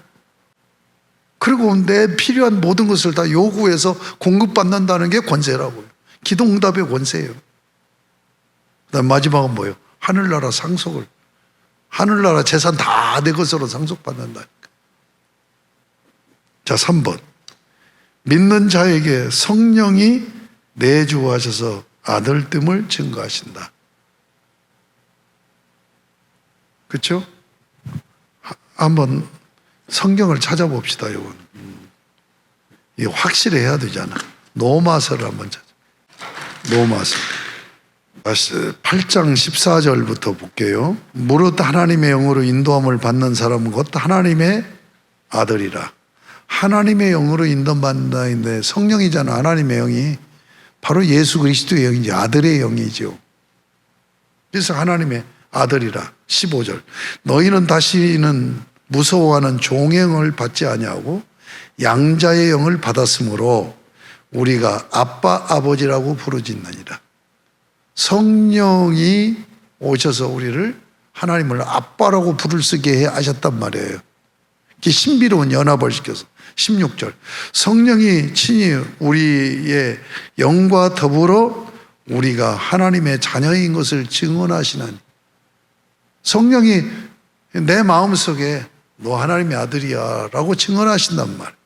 그리고 내 필요한 모든 것을 다 요구해서 공급받는다는 게 권세라고요. 기도 응답의 권세예요. 그 다음 마지막은 뭐예요? 하늘나라 상속을, 하늘나라 재산 다 내 것으로 상속받는다니까. 자, 3번. 믿는 자에게 성령이 내주하셔서 아들됨을 증거하신다. 그렇죠? 한번 성경을 찾아봅시다. 이건 이게 확실해야 되잖아. 노마서를 한번 찾아. 노마서 8장 14절부터 볼게요. 무릇 하나님의 영으로 인도함을 받는 사람은 곧 하나님의 아들이라. 하나님의 영으로 인도받는다는데 성령이잖아. 하나님의 영이 바로 예수 그리스도의 영이지, 아들의 영이죠. 그래서 하나님의 아들이라. 15절. 너희는 다시는 무서워하는 종의 영을 받지 아니하고 양자의 영을 받았으므로 우리가 아빠 아버지라고 부르짖느니라. 성령이 오셔서 우리를 하나님을 아빠라고 부를 수 있게 하셨단 말이에요. 이게 신비로운 연합을 시켜서. 16절. 성령이 친히 우리의 영과 더불어 우리가 하나님의 자녀인 것을 증언하시나니. 성령이 내 마음속에 너 하나님의 아들이야 라고 증언하신단 말이에요.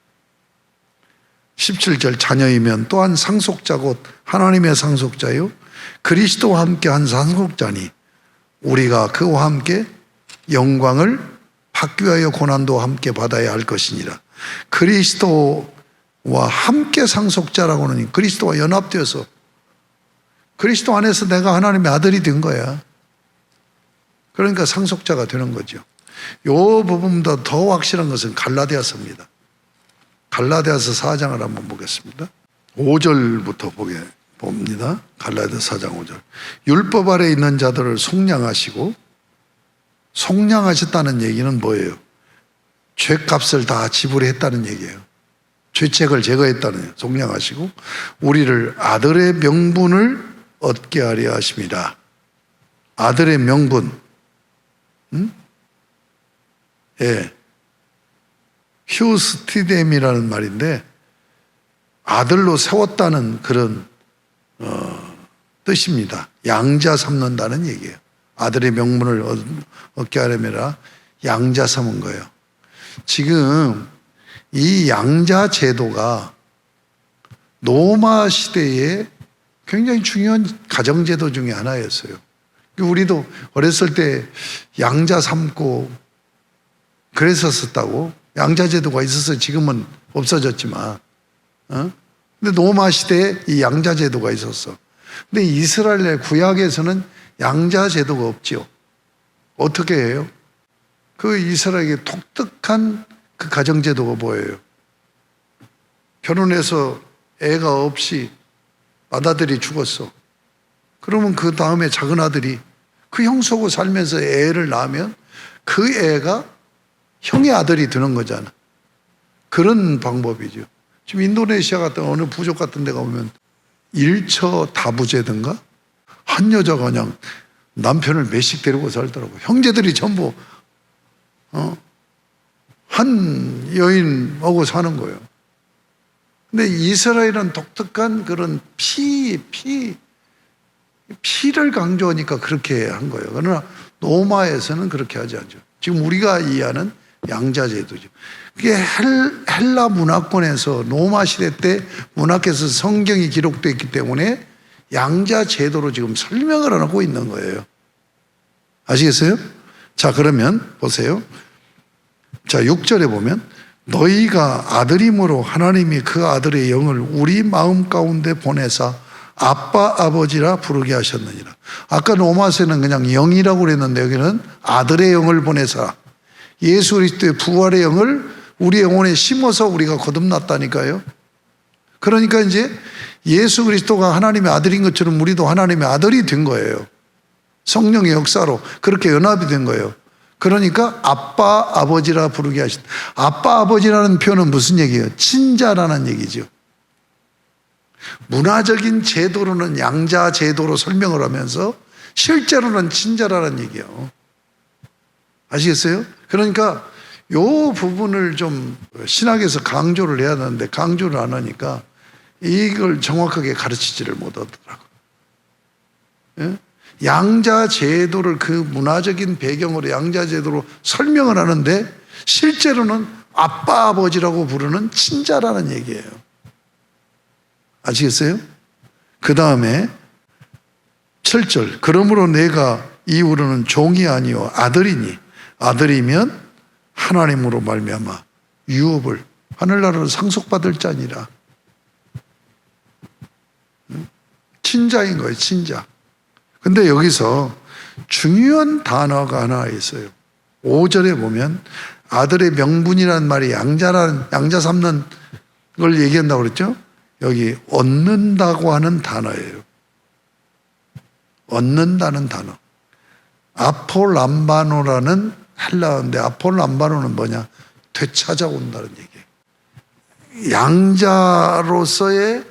17절. 자녀이면 또한 상속자 곧 하나님의 상속자요 그리스도와 함께 한 상속자니 우리가 그와 함께 영광을 받기 위하여 고난도 함께 받아야 할 것이니라. 그리스도와 함께 상속자라고 하니 그리스도와 연합되어서 그리스도 안에서 내가 하나님의 아들이 된 거야. 그러니까 상속자가 되는 거죠. 이 부분보다 더 확실한 것은 갈라디아서입니다. 갈라디아서 4장을 한번 보겠습니다. 5절부터 봅니다. 갈라디아서 4장 5절. 율법 아래 있는 자들을 속량하시고, 속량하셨다는 얘기는 뭐예요? 죄값을 다 지불했다는 얘기예요. 죄책을 제거했다는 얘기예요. 속량하시고 우리를 아들의 명분을 얻게 하려 하심이라. 아들의 명분. 예. 휴스티뎀이라는 말인데 아들로 세웠다는 그런 뜻입니다. 양자 삼는다는 얘기예요. 아들의 명분을 얻게 하려면 양자 삼은 거예요. 지금 이 양자 제도가 로마 시대에 굉장히 중요한 가정제도 중에 하나였어요. 우리도 어렸을 때 양자 삼고 그랬었다고. 양자 제도가 있어서 지금은 없어졌지만 근데 노마 시대에 이 양자 제도가 있었어. 근데 이스라엘의 구약에서는 양자 제도가 없지요. 어떻게 해요? 그 이스라엘에게 독특한 그 가정 제도가 뭐예요? 결혼해서 애가 없이 맏아들이 죽었어. 그러면 그 다음에 작은 아들이 그 형 속고 살면서 애를 낳으면 그 애가 형의 아들이 되는 거잖아. 그런 방법이죠. 지금 인도네시아 같은 어느 부족 같은 데 가보면 일처 다부제든가 한 여자가 그냥 남편을 몇씩 데리고 살더라고. 형제들이 전부 한 여인하고 사는 거예요. 근데 이스라엘은 독특한 그런 피를 강조하니까 그렇게 한 거예요. 그러나 로마에서는 그렇게 하지 않죠. 지금 우리가 이해하는 양자제도죠. 그게 헬라 문화권에서 로마 시대 때 문학에서 성경이 기록되어 있기 때문에 양자제도로 지금 설명을 하고 있는 거예요. 아시겠어요? 자, 그러면 보세요. 자, 6절에 보면 너희가 아들임으로 하나님이 그 아들의 영을 우리 마음 가운데 보내사 아빠 아버지라 부르게 하셨느니라. 아까 로마서에는 그냥 영이라고 그랬는데 여기는 아들의 영을 보내사 예수 그리스도의 부활의 영을 우리 영혼에 심어서 우리가 거듭났다니까요. 그러니까 이제 예수 그리스도가 하나님의 아들인 것처럼 우리도 하나님의 아들이 된 거예요. 성령의 역사로 그렇게 연합이 된 거예요. 그러니까 아빠 아버지라 부르게 하신다. 아빠 아버지라는 표현은 무슨 얘기예요? 친자라는 얘기죠. 문화적인 제도로는 양자 제도로 설명을 하면서 실제로는 친자라는 얘기예요. 아시겠어요? 그러니까 요 부분을 좀 신학에서 강조를 해야 하는데 강조를 안 하니까 이걸 정확하게 가르치지를 못하더라고요. 예? 양자 제도를 그 문화적인 배경으로 양자 제도로 설명을 하는데 실제로는 아빠 아버지라고 부르는 친자라는 얘기예요. 아시겠어요? 그 다음에 7절 그러므로 내가 이후로는 종이 아니요 아들이니 아들이면 하나님으로 말미암아 유업을 하늘나라로 상속받을 자니라. 친자인 거예요. 친자. 근데 여기서 중요한 단어가 하나 있어요. 5절에 보면 아들의 명분이라는 말이 양자 삼는 걸 얘기한다고 그랬죠? 여기 얻는다고 하는 단어예요. 얻는다는 단어. 아폴람바노라는 헬라어인데 아폴람바노는 뭐냐? 되찾아온다는 얘기예요. 양자로서의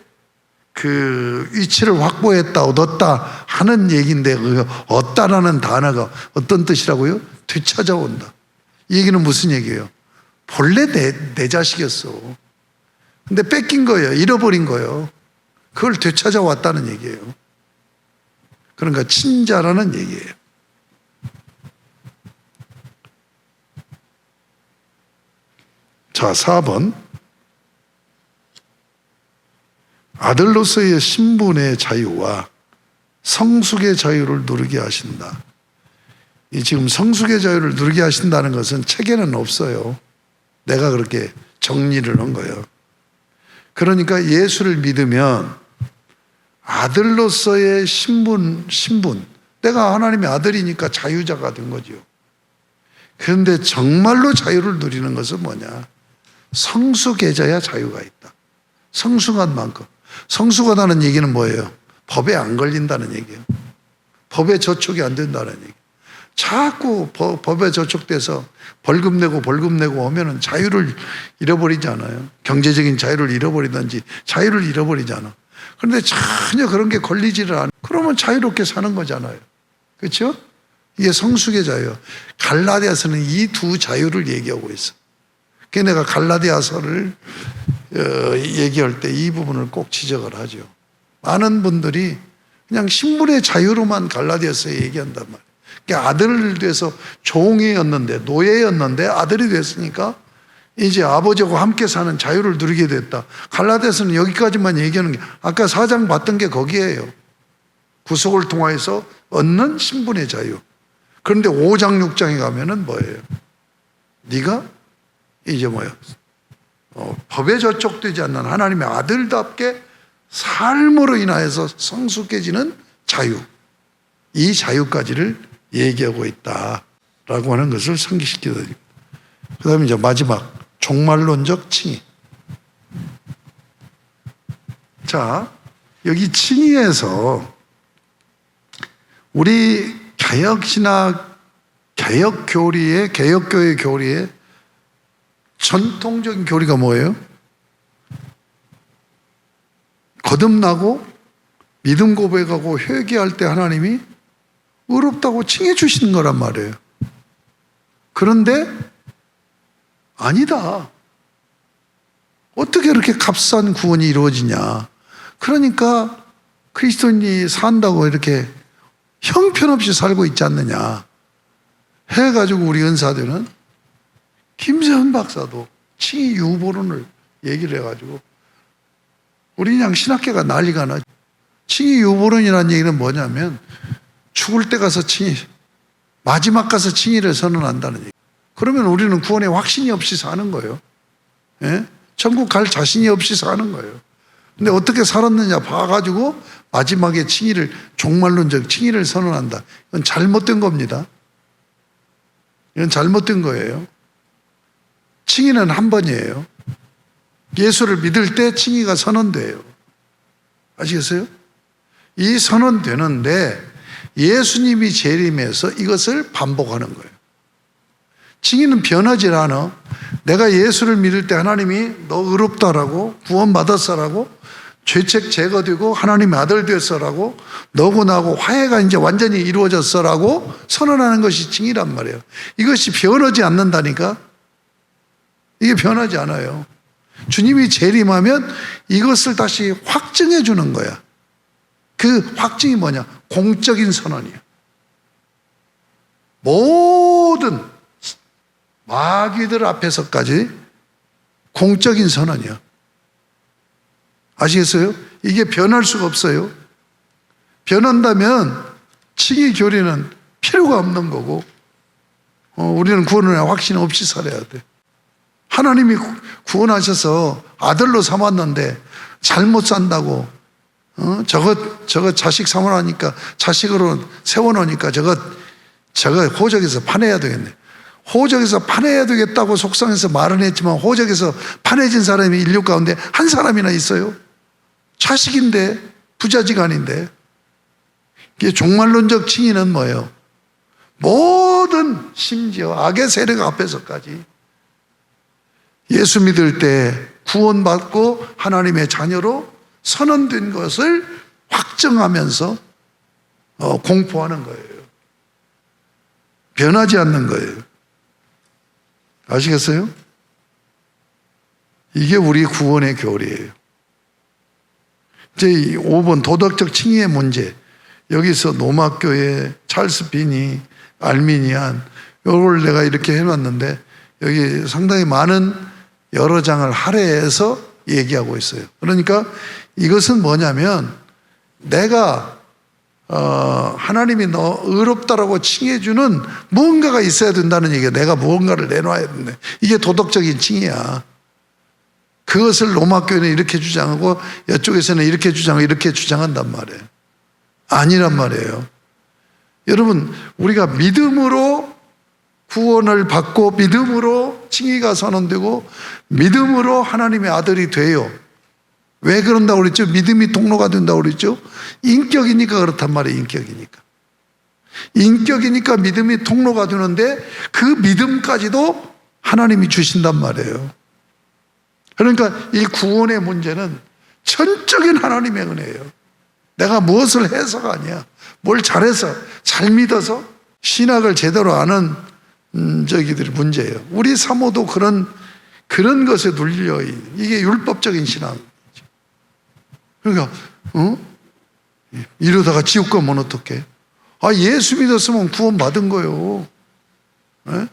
그 위치를 확보했다, 얻었다 하는 얘기인데 그 얻다라는 단어가 어떤 뜻이라고요? 되찾아온다. 이 얘기는 무슨 얘기예요? 본래 내 자식이었어. 근데 뺏긴 거예요. 잃어버린 거예요. 그걸 되찾아왔다는 얘기예요. 그러니까 친자라는 얘기예요. 자, 4번. 아들로서의 신분의 자유와 성숙의 자유를 누리게 하신다. 이 지금 성숙의 자유를 누리게 하신다는 것은 책에는 없어요. 내가 그렇게 정리를 한 거예요. 그러니까 예수를 믿으면 아들로서의 신분, 내가 하나님의 아들이니까 자유자가 된 거죠. 그런데 정말로 자유를 누리는 것은 뭐냐? 성숙해져야 자유가 있다. 성숙한 만큼. 성숙하다는 얘기는 뭐예요? 법에 안 걸린다는 얘기예요. 법에 저촉이 안 된다는 얘기예요. 자꾸 법에 저촉돼서 벌금 내고 하면은 자유를 잃어버리잖아요. 경제적인 자유를 잃어버리든지 자유를 잃어버리잖아. 그런데 전혀 그런 게 걸리지를 않아. 그러면 자유롭게 사는 거잖아요. 그렇죠? 이게 성숙의 자유예요. 갈라디아서는 이 두 자유를 얘기하고 있어. 그래서 내가 갈라디아서를 얘기할 때 이 부분을 꼭 지적을 하죠. 많은 분들이 그냥 신분의 자유로만 갈라디아서에 얘기한단 말이에요. 그러니까 아들을 돼서 종이었는데 노예였는데 아들이 됐으니까 이제 아버지하고 함께 사는 자유를 누리게 됐다. 갈라디아서는 여기까지만 얘기하는 게 아까 4장 봤던 게 거기에요. 구속을 통해서 얻는 신분의 자유. 그런데 5장 6장에 가면은 뭐예요? 네가 이제 뭐야? 법에 저촉되지 않는 하나님의 아들답게 삶으로 인하여서 성숙해지는 자유, 이 자유까지를 얘기하고 있다라고 하는 것을 상기시키다. 그 다음에 이제 마지막 종말론적 칭의. 자, 여기 칭의에서 우리 개혁신학, 개혁교리의, 개혁교회 교리의 전통적인 교리가 뭐예요? 거듭나고 믿음 고백하고 회개할 때 하나님이 의롭다고 칭해 주시는 거란 말이에요. 그런데 아니다. 어떻게 이렇게 값싼 구원이 이루어지냐. 그러니까 그리스도인이 산다고 이렇게 형편없이 살고 있지 않느냐 해가지고 우리 은사들은 김세현 박사도 칭의 유보론을 얘기를 해가지고 우리 그냥 신학계가 난리가 나. 칭의 유보론이라는 얘기는 뭐냐면 죽을 때 가서 칭의, 마지막 가서 칭의를 선언한다는 얘기. 그러면 우리는 구원에 확신이 없이 사는 거예요. 예? 천국 갈 자신이 없이 사는 거예요. 근데 어떻게 살았느냐 봐가지고 마지막에 칭의를, 종말론적 칭의를 선언한다. 이건 잘못된 겁니다. 이건 잘못된 거예요. 칭의는 한 번이에요. 예수를 믿을 때 칭의가 선언돼요. 아시겠어요? 이 선언되는데 예수님이 재림해서 이것을 반복하는 거예요. 칭의는 변하지 않아. 내가 예수를 믿을 때 하나님이 너 의롭다라고, 구원받았어라고, 죄책 제거되고 하나님의 아들 됐어라고, 너고 나고 화해가 이제 완전히 이루어졌어라고 선언하는 것이 칭의란 말이에요. 이것이 변하지 않는다니까. 이게 변하지 않아요. 주님이 재림하면 이것을 다시 확증해 주는 거야. 그 확증이 뭐냐? 공적인 선언이야. 모든 마귀들 앞에서까지 공적인 선언이야. 아시겠어요? 이게 변할 수가 없어요. 변한다면 칭의 교리는 필요가 없는 거고, 우리는 구원에 확신 없이 살아야 돼. 하나님이 구원하셔서 아들로 삼았는데 잘못 산다고, 저거 자식 삼아놓으니까, 자식으로 세워놓으니까 저거 호적에서 파내야 되겠네. 호적에서 파내야 되겠다고 속상해서 말은 했지만 호적에서 파내진 사람이 인류 가운데 한 사람이나 있어요. 자식인데, 부자지간인데. 이게 종말론적 칭의는 뭐예요? 모든 심지어 악의 세력 앞에서까지 예수 믿을 때 구원받고 하나님의 자녀로 선언된 것을 확정하면서 공포하는 거예요. 변하지 않는 거예요. 아시겠어요? 이게 우리 구원의 교리예요. 이제 5번 도덕적 칭의의 문제. 여기서 노마교회, 찰스 비니, 알미니안, 이걸 내가 이렇게 해놨는데 여기 상당히 많은 여러 장을 할애해서 얘기하고 있어요. 그러니까 이것은 뭐냐면 내가 하나님이 너 의롭다라고 칭해주는 무언가가 있어야 된다는 얘기예요. 내가 무언가를 내놔야 된다. 이게 도덕적인 칭의야. 그것을 로마교회는 이렇게 주장하고 이쪽에서는 이렇게 주장하고 이렇게 주장한단 말이에요. 아니란 말이에요. 여러분, 우리가 믿음으로 구원을 받고 믿음으로 칭의가 선언되고 믿음으로 하나님의 아들이 돼요. 왜 그런다고 그랬죠? 믿음이 통로가 된다고 그랬죠? 인격이니까 그렇단 말이에요. 인격이니까 믿음이 통로가 되는데 그 믿음까지도 하나님이 주신단 말이에요. 그러니까 이 구원의 문제는 전적인 하나님의 은혜예요. 내가 무엇을 해서가 아니야. 뭘 잘해서, 잘 믿어서 신학을 제대로 아는 저기들이 문제예요. 우리 사모도 그런 것에 눌려. 이게 율법적인 신앙. 그러니까 이러다가 지옥 가면 어떡해? 예수 믿었으면 구원 받은 거예요. 에?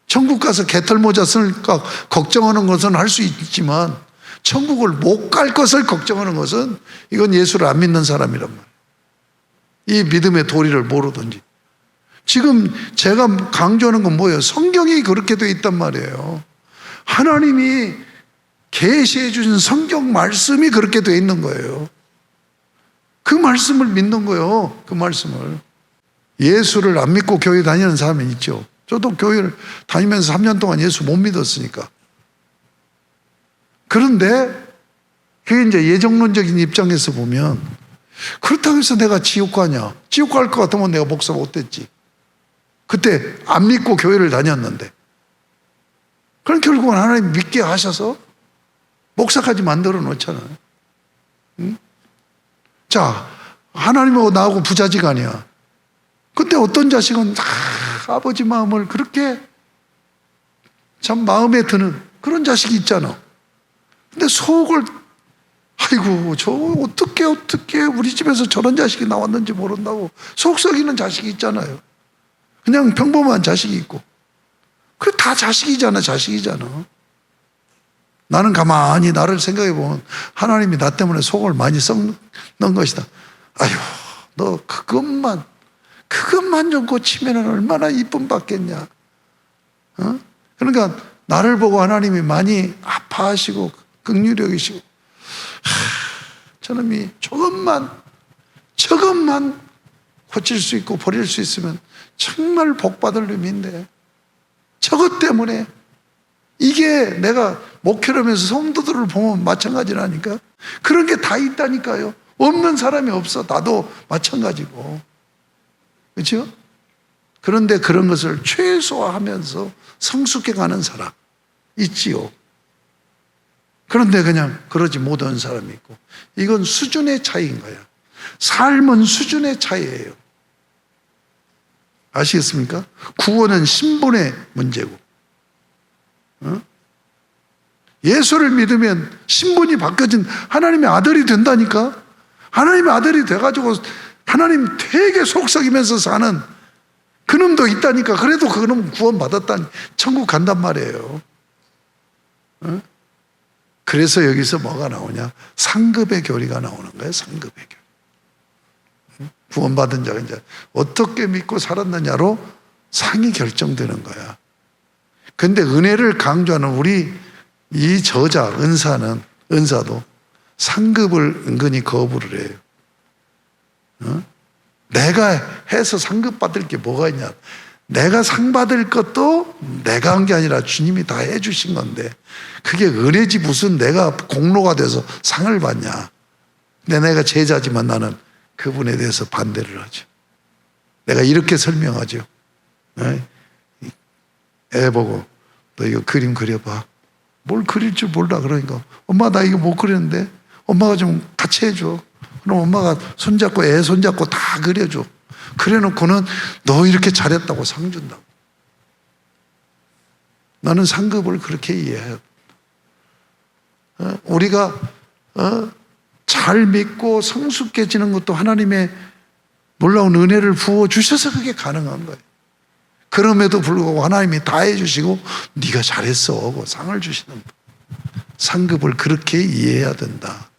천국 가서 개털모자 쓸까 걱정하는 것은 할 수 있지만 천국을 못 갈 것을 걱정하는 것은 이건 예수를 안 믿는 사람이란 말이에요. 이 믿음의 도리를 모르든지. 지금 제가 강조하는 건 뭐예요? 성경이 그렇게 돼 있단 말이에요. 하나님이 계시해 주신 성경 말씀이 그렇게 돼 있는 거예요. 그 말씀을 믿는 거예요. 그 말씀을. 예수를 안 믿고 교회 다니는 사람이 있죠. 저도 교회를 다니면서 3년 동안 예수 못 믿었으니까. 그런데 그게 이제 예정론적인 입장에서 보면, 그렇다고 해서 내가 지옥 가냐? 지옥 갈 것 같으면 내가 목사 못 됐지. 그때 안 믿고 교회를 다녔는데. 그럼 결국은 하나님 믿게 하셔서 목사까지 만들어 놓잖아요. 응? 자, 하나님하고 나하고 부자지간이야. 근데 어떤 자식은 아버지 마음을 그렇게 참 마음에 드는 그런 자식이 있잖아. 근데 속을, 아이고 저 어떻게 우리 집에서 저런 자식이 나왔는지 모른다고 속 썩이는 자식이 있잖아요. 그냥 평범한 자식이 있고. 그 다 자식이잖아. 나는 가만히 나를 생각해 보면 하나님이 나 때문에 속을 많이 썩는 것이다. 아유, 너 그것만 좀 고치면 얼마나 이쁨 받겠냐. 어? 그러니까 나를 보고 하나님이 많이 아파하시고 긍휼히 여기시고, 저놈이 저것만 고칠 수 있고 버릴 수 있으면 정말 복받을 놈인데, 저것 때문에. 이게 내가 목회를 하면서 성도들을 보면 마찬가지라니까. 그런 게 다 있다니까요. 없는 사람이 없어. 나도 마찬가지고. 그렇죠? 그런데 그런 것을 최소화하면서 성숙해가는 사람 있지요. 그런데 그냥 그러지 못하는 사람이 있고. 이건 수준의 차이인 거야. 삶은 수준의 차이예요. 아시겠습니까? 구원은 신분의 문제고, 예수를 믿으면 신분이 바뀌어진 하나님의 아들이 된다니까. 하나님의 아들이 돼가지고 하나님 되게 속썩이면서 사는 그놈도 있다니까. 그래도 그놈 구원받았다니 천국 간단 말이에요. 그래서 여기서 뭐가 나오냐? 상급의 교리가 나오는 거예요. 상급의 교리. 구원받은 자가 이제 어떻게 믿고 살았느냐로 상이 결정되는 거야. 근데 은혜를 강조하는 우리 이 저자 은사도 상급을 은근히 거부를 해요. 내가 해서 상급 받을 게 뭐가 있냐? 내가 상 받을 것도 내가 한 게 아니라 주님이 다 해주신 건데, 그게 은혜지 무슨 내가 공로가 돼서 상을 받냐? 근데 내가 제자지만 나는 그분에 대해서 반대를 하죠. 내가 이렇게 설명하죠. 애 보고 너 이거 그림 그려봐. 뭘 그릴 줄 몰라. 그러니까 엄마 나 이거 못 그리는데 엄마가 좀 같이 해줘. 그럼 엄마가 손잡고 애 손잡고 다 그려줘. 그래놓고는 너 이렇게 잘했다고 상 준다고. 나는 상급을 그렇게 이해해요. 우리가 잘 믿고 성숙해지는 것도 하나님의 놀라운 은혜를 부어주셔서 그게 가능한 거예요. 그럼에도 불구하고 하나님이 다 해주시고 네가 잘했어 하고 상을 주시는 거예요. 상급을 그렇게 이해해야 된다.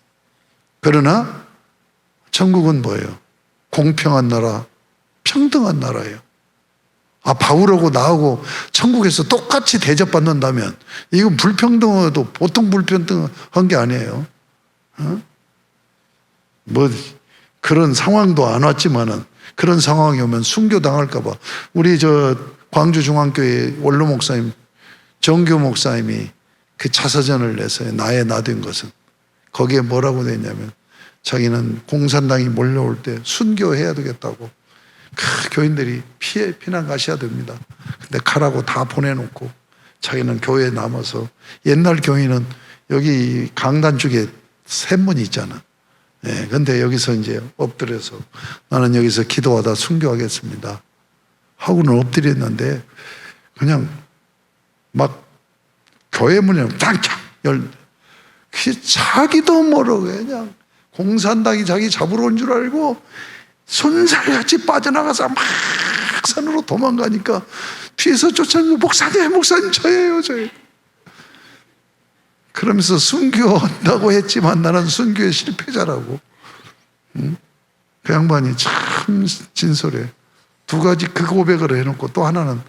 그러나 천국은 뭐예요? 공평한 나라, 평등한 나라예요. 바울하고 나하고 천국에서 똑같이 대접받는다면 이건 불평등해도 보통 불평등한 게 아니에요. 뭐 그런 상황도 안 왔지만은 그런 상황이 오면 순교당할까봐 우리 저 광주중앙교회 원로 목사님 정교 목사님이 그 자서전을 내서 나의 나된 것은 거기에 뭐라고 돼 있냐면 자기는 공산당이 몰려올 때 순교해야 되겠다고 교인들이 피난 가셔야 됩니다. 근데 가라고 다 보내놓고 자기는 교회에 남아서 옛날 교인은 여기 강단 쪽에 샘문이 있잖아. 네, 근데 여기서 이제 엎드려서 나는 여기서 기도하다 순교하겠습니다 하고는 엎드렸는데 그냥 막 교회 문을 짱짱 열는데 자기도 모르고 그냥 공산당이 자기 잡으러 온 줄 알고 손살같이 빠져나가서 막 산으로 도망가니까 뒤에서 쫓아오는 목사님 저예요. 그러면서 순교한다고 했지만 나는 순교의 실패자라고. 그 양반이 참 진솔해. 두 가지 그 고백을 해놓고 또 하나는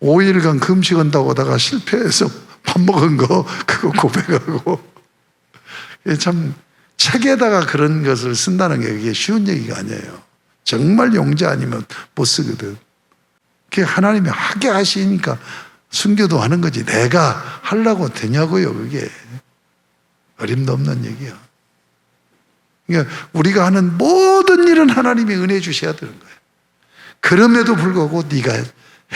5일간 금식한다고 하다가 실패해서 밥 먹은 거 그거 고백하고. 참 책에다가 그런 것을 쓴다는 게 그게 쉬운 얘기가 아니에요. 정말 용자 아니면 못 쓰거든. 그게 하나님이 하게 하시니까 순교도 하는 거지. 내가 하려고 되냐고요. 그게 어림도 없는 얘기야. 그러니까 우리가 하는 모든 일은 하나님이 은혜 주셔야 되는 거예요. 그럼에도 불구하고 네가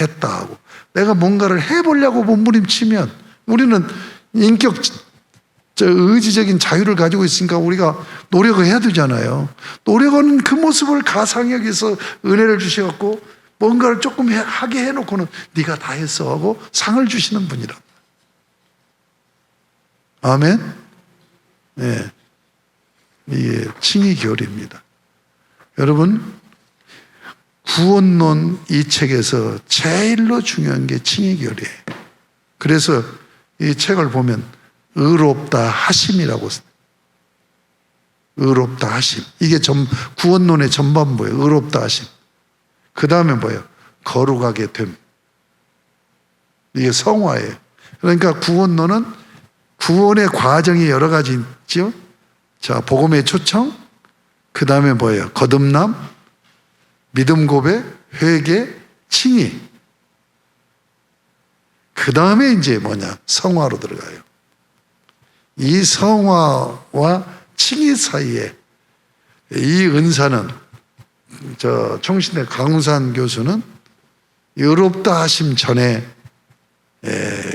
했다 하고 내가 뭔가를 해보려고 몸부림치면 우리는 인격 의지적인 자유를 가지고 있으니까 우리가 노력을 해야 되잖아요. 노력은 그 모습을 가상히 여기서 은혜를 주셔갖고 뭔가를 조금 하게 해놓고는 네가 다 했어 하고 상을 주시는 분이라. 아멘. 네. 이게 칭의 교리입니다. 여러분, 구원론 이 책에서 제일로 중요한 게 칭의 교리예요. 그래서 이 책을 보면 의롭다 하심이라고, 의롭다 하심. 이게 구원론의 전반부예요. 의롭다 하심. 그 다음에 뭐예요? 거룩하게 됨. 이게 성화예요. 그러니까 구원론은 구원의 과정이 여러 가지 있죠. 자, 복음의 초청, 그 다음에 뭐예요? 거듭남, 믿음 고백, 회개, 칭의. 그 다음에 이제 뭐냐? 성화로 들어가요. 이 성화와 칭의 사이에 이 은사는 총신대 강우산 교수는 의롭다 하심 전에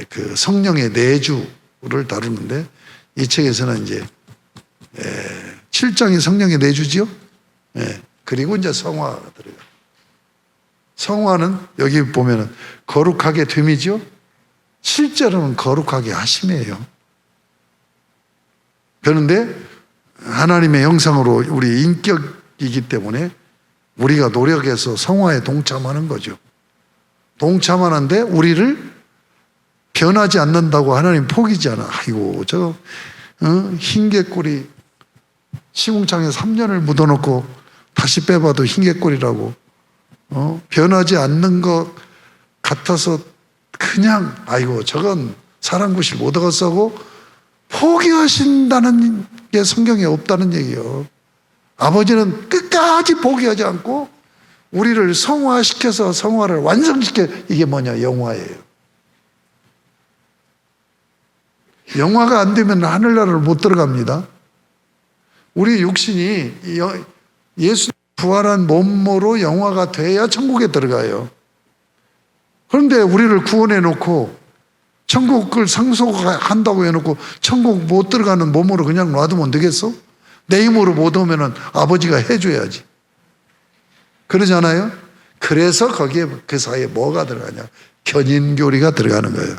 그 성령의 내주를 다루는데 이 책에서는 이제 7장이 성령의 내주지요. 그리고 이제 성화가 들어가요. 성화는 여기 보면은 거룩하게 됨이죠. 실제로는 거룩하게 하심이에요. 그런데 하나님의 형상으로 우리 인격이기 때문에 우리가 노력해서 성화에 동참하는 거죠. 동참하는데 우리를 변하지 않는다고 하나님 포기지 않아. 아이고 저 흰개꼬리 시궁창에 3년을 묻어놓고 다시 빼봐도 흰개꼬리라고 변하지 않는 것 같아서 그냥 아이고 저건 사람 구실 못 얻었어 하고 포기하신다는 게 성경에 없다는 얘기예요. 아버지는 끝까지 포기하지 않고 우리를 성화시켜서 성화를 완성시켜. 이게 뭐냐? 영화예요. 영화가 안 되면 하늘나라를 못 들어갑니다. 우리 육신이 예수 부활한 몸으로 영화가 돼야 천국에 들어가요. 그런데 우리를 구원해 놓고 천국을 상속한다고 해놓고 천국 못 들어가는 몸으로 그냥 놔두면 되겠어? 내 힘으로 못 오면은 아버지가 해줘야지. 그러잖아요? 그래서 거기에 그 사이에 뭐가 들어가냐? 견인교리가 들어가는 거예요.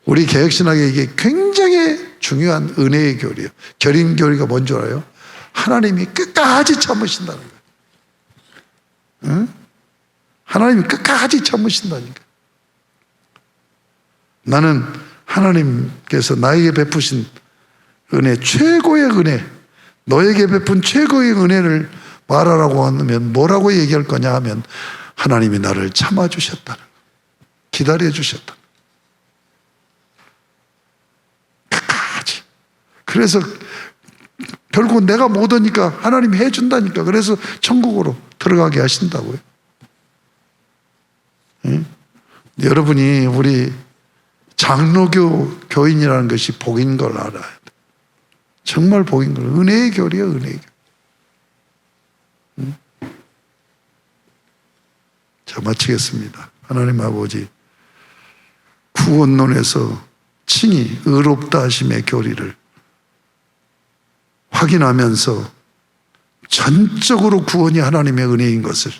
우리 개혁신학에 이게 굉장히 중요한 은혜의 교리예요. 견인교리가 뭔 줄 알아요? 하나님이 끝까지 참으신다는 거예요. 응? 하나님이 끝까지 참으신다니까. 나는 하나님께서 나에게 베푸신 은혜, 최고의 은혜, 너에게 베푼 최고의 은혜를 말하라고 하면 뭐라고 얘기할 거냐 하면 하나님이 나를 참아주셨다는 거예요. 기다려주셨다. 끝까지. 그래서 결국 내가 못 오니까 하나님이 해준다니까. 그래서 천국으로 들어가게 하신다고요. 응? 여러분이 우리 장로교 교인이라는 것이 복인 걸 알아야 돼. 정말 복인 걸. 은혜의 교리야, 은혜의 교리. 응? 자, 마치겠습니다. 하나님 아버지, 구원론에서 칭의, 의롭다 하심의 교리를 확인하면서 전적으로 구원이 하나님의 은혜인 것을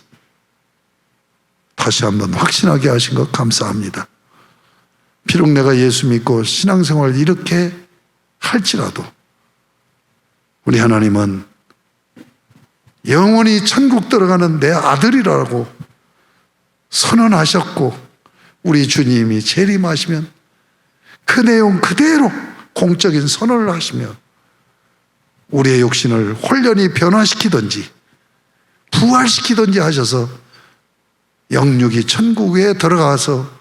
다시 한번 확신하게 하신 것 감사합니다. 비록 내가 예수 믿고 신앙생활을 이렇게 할지라도 우리 하나님은 영원히 천국 들어가는 내 아들이라고 선언하셨고 우리 주님이 재림하시면 그 내용 그대로 공적인 선언을 하시며 우리의 육신을 홀연히 변화시키든지 부활시키든지 하셔서 영육이 천국에 들어가서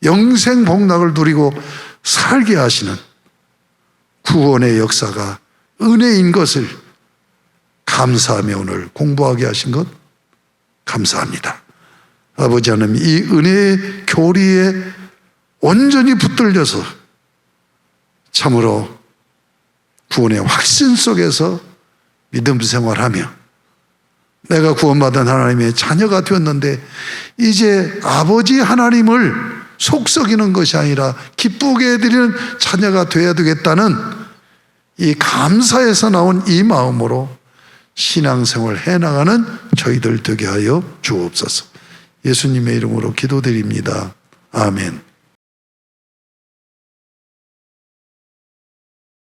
영생 복락을 누리고 살게 하시는 구원의 역사가 은혜인 것을 감사하며 오늘 공부하게 하신 것 감사합니다. 아버지 하나님, 이 은혜의 교리에 온전히 붙들려서 참으로 구원의 확신 속에서 믿음 생활하며 내가 구원받은 하나님의 자녀가 되었는데 이제 아버지 하나님을 속썩이는 것이 아니라 기쁘게 해드리는 자녀가 되어야 되겠다는 이 감사에서 나온 이 마음으로 신앙생활 해나가는 저희들 되게 하여 주옵소서. 예수님의 이름으로 기도드립니다. 아멘.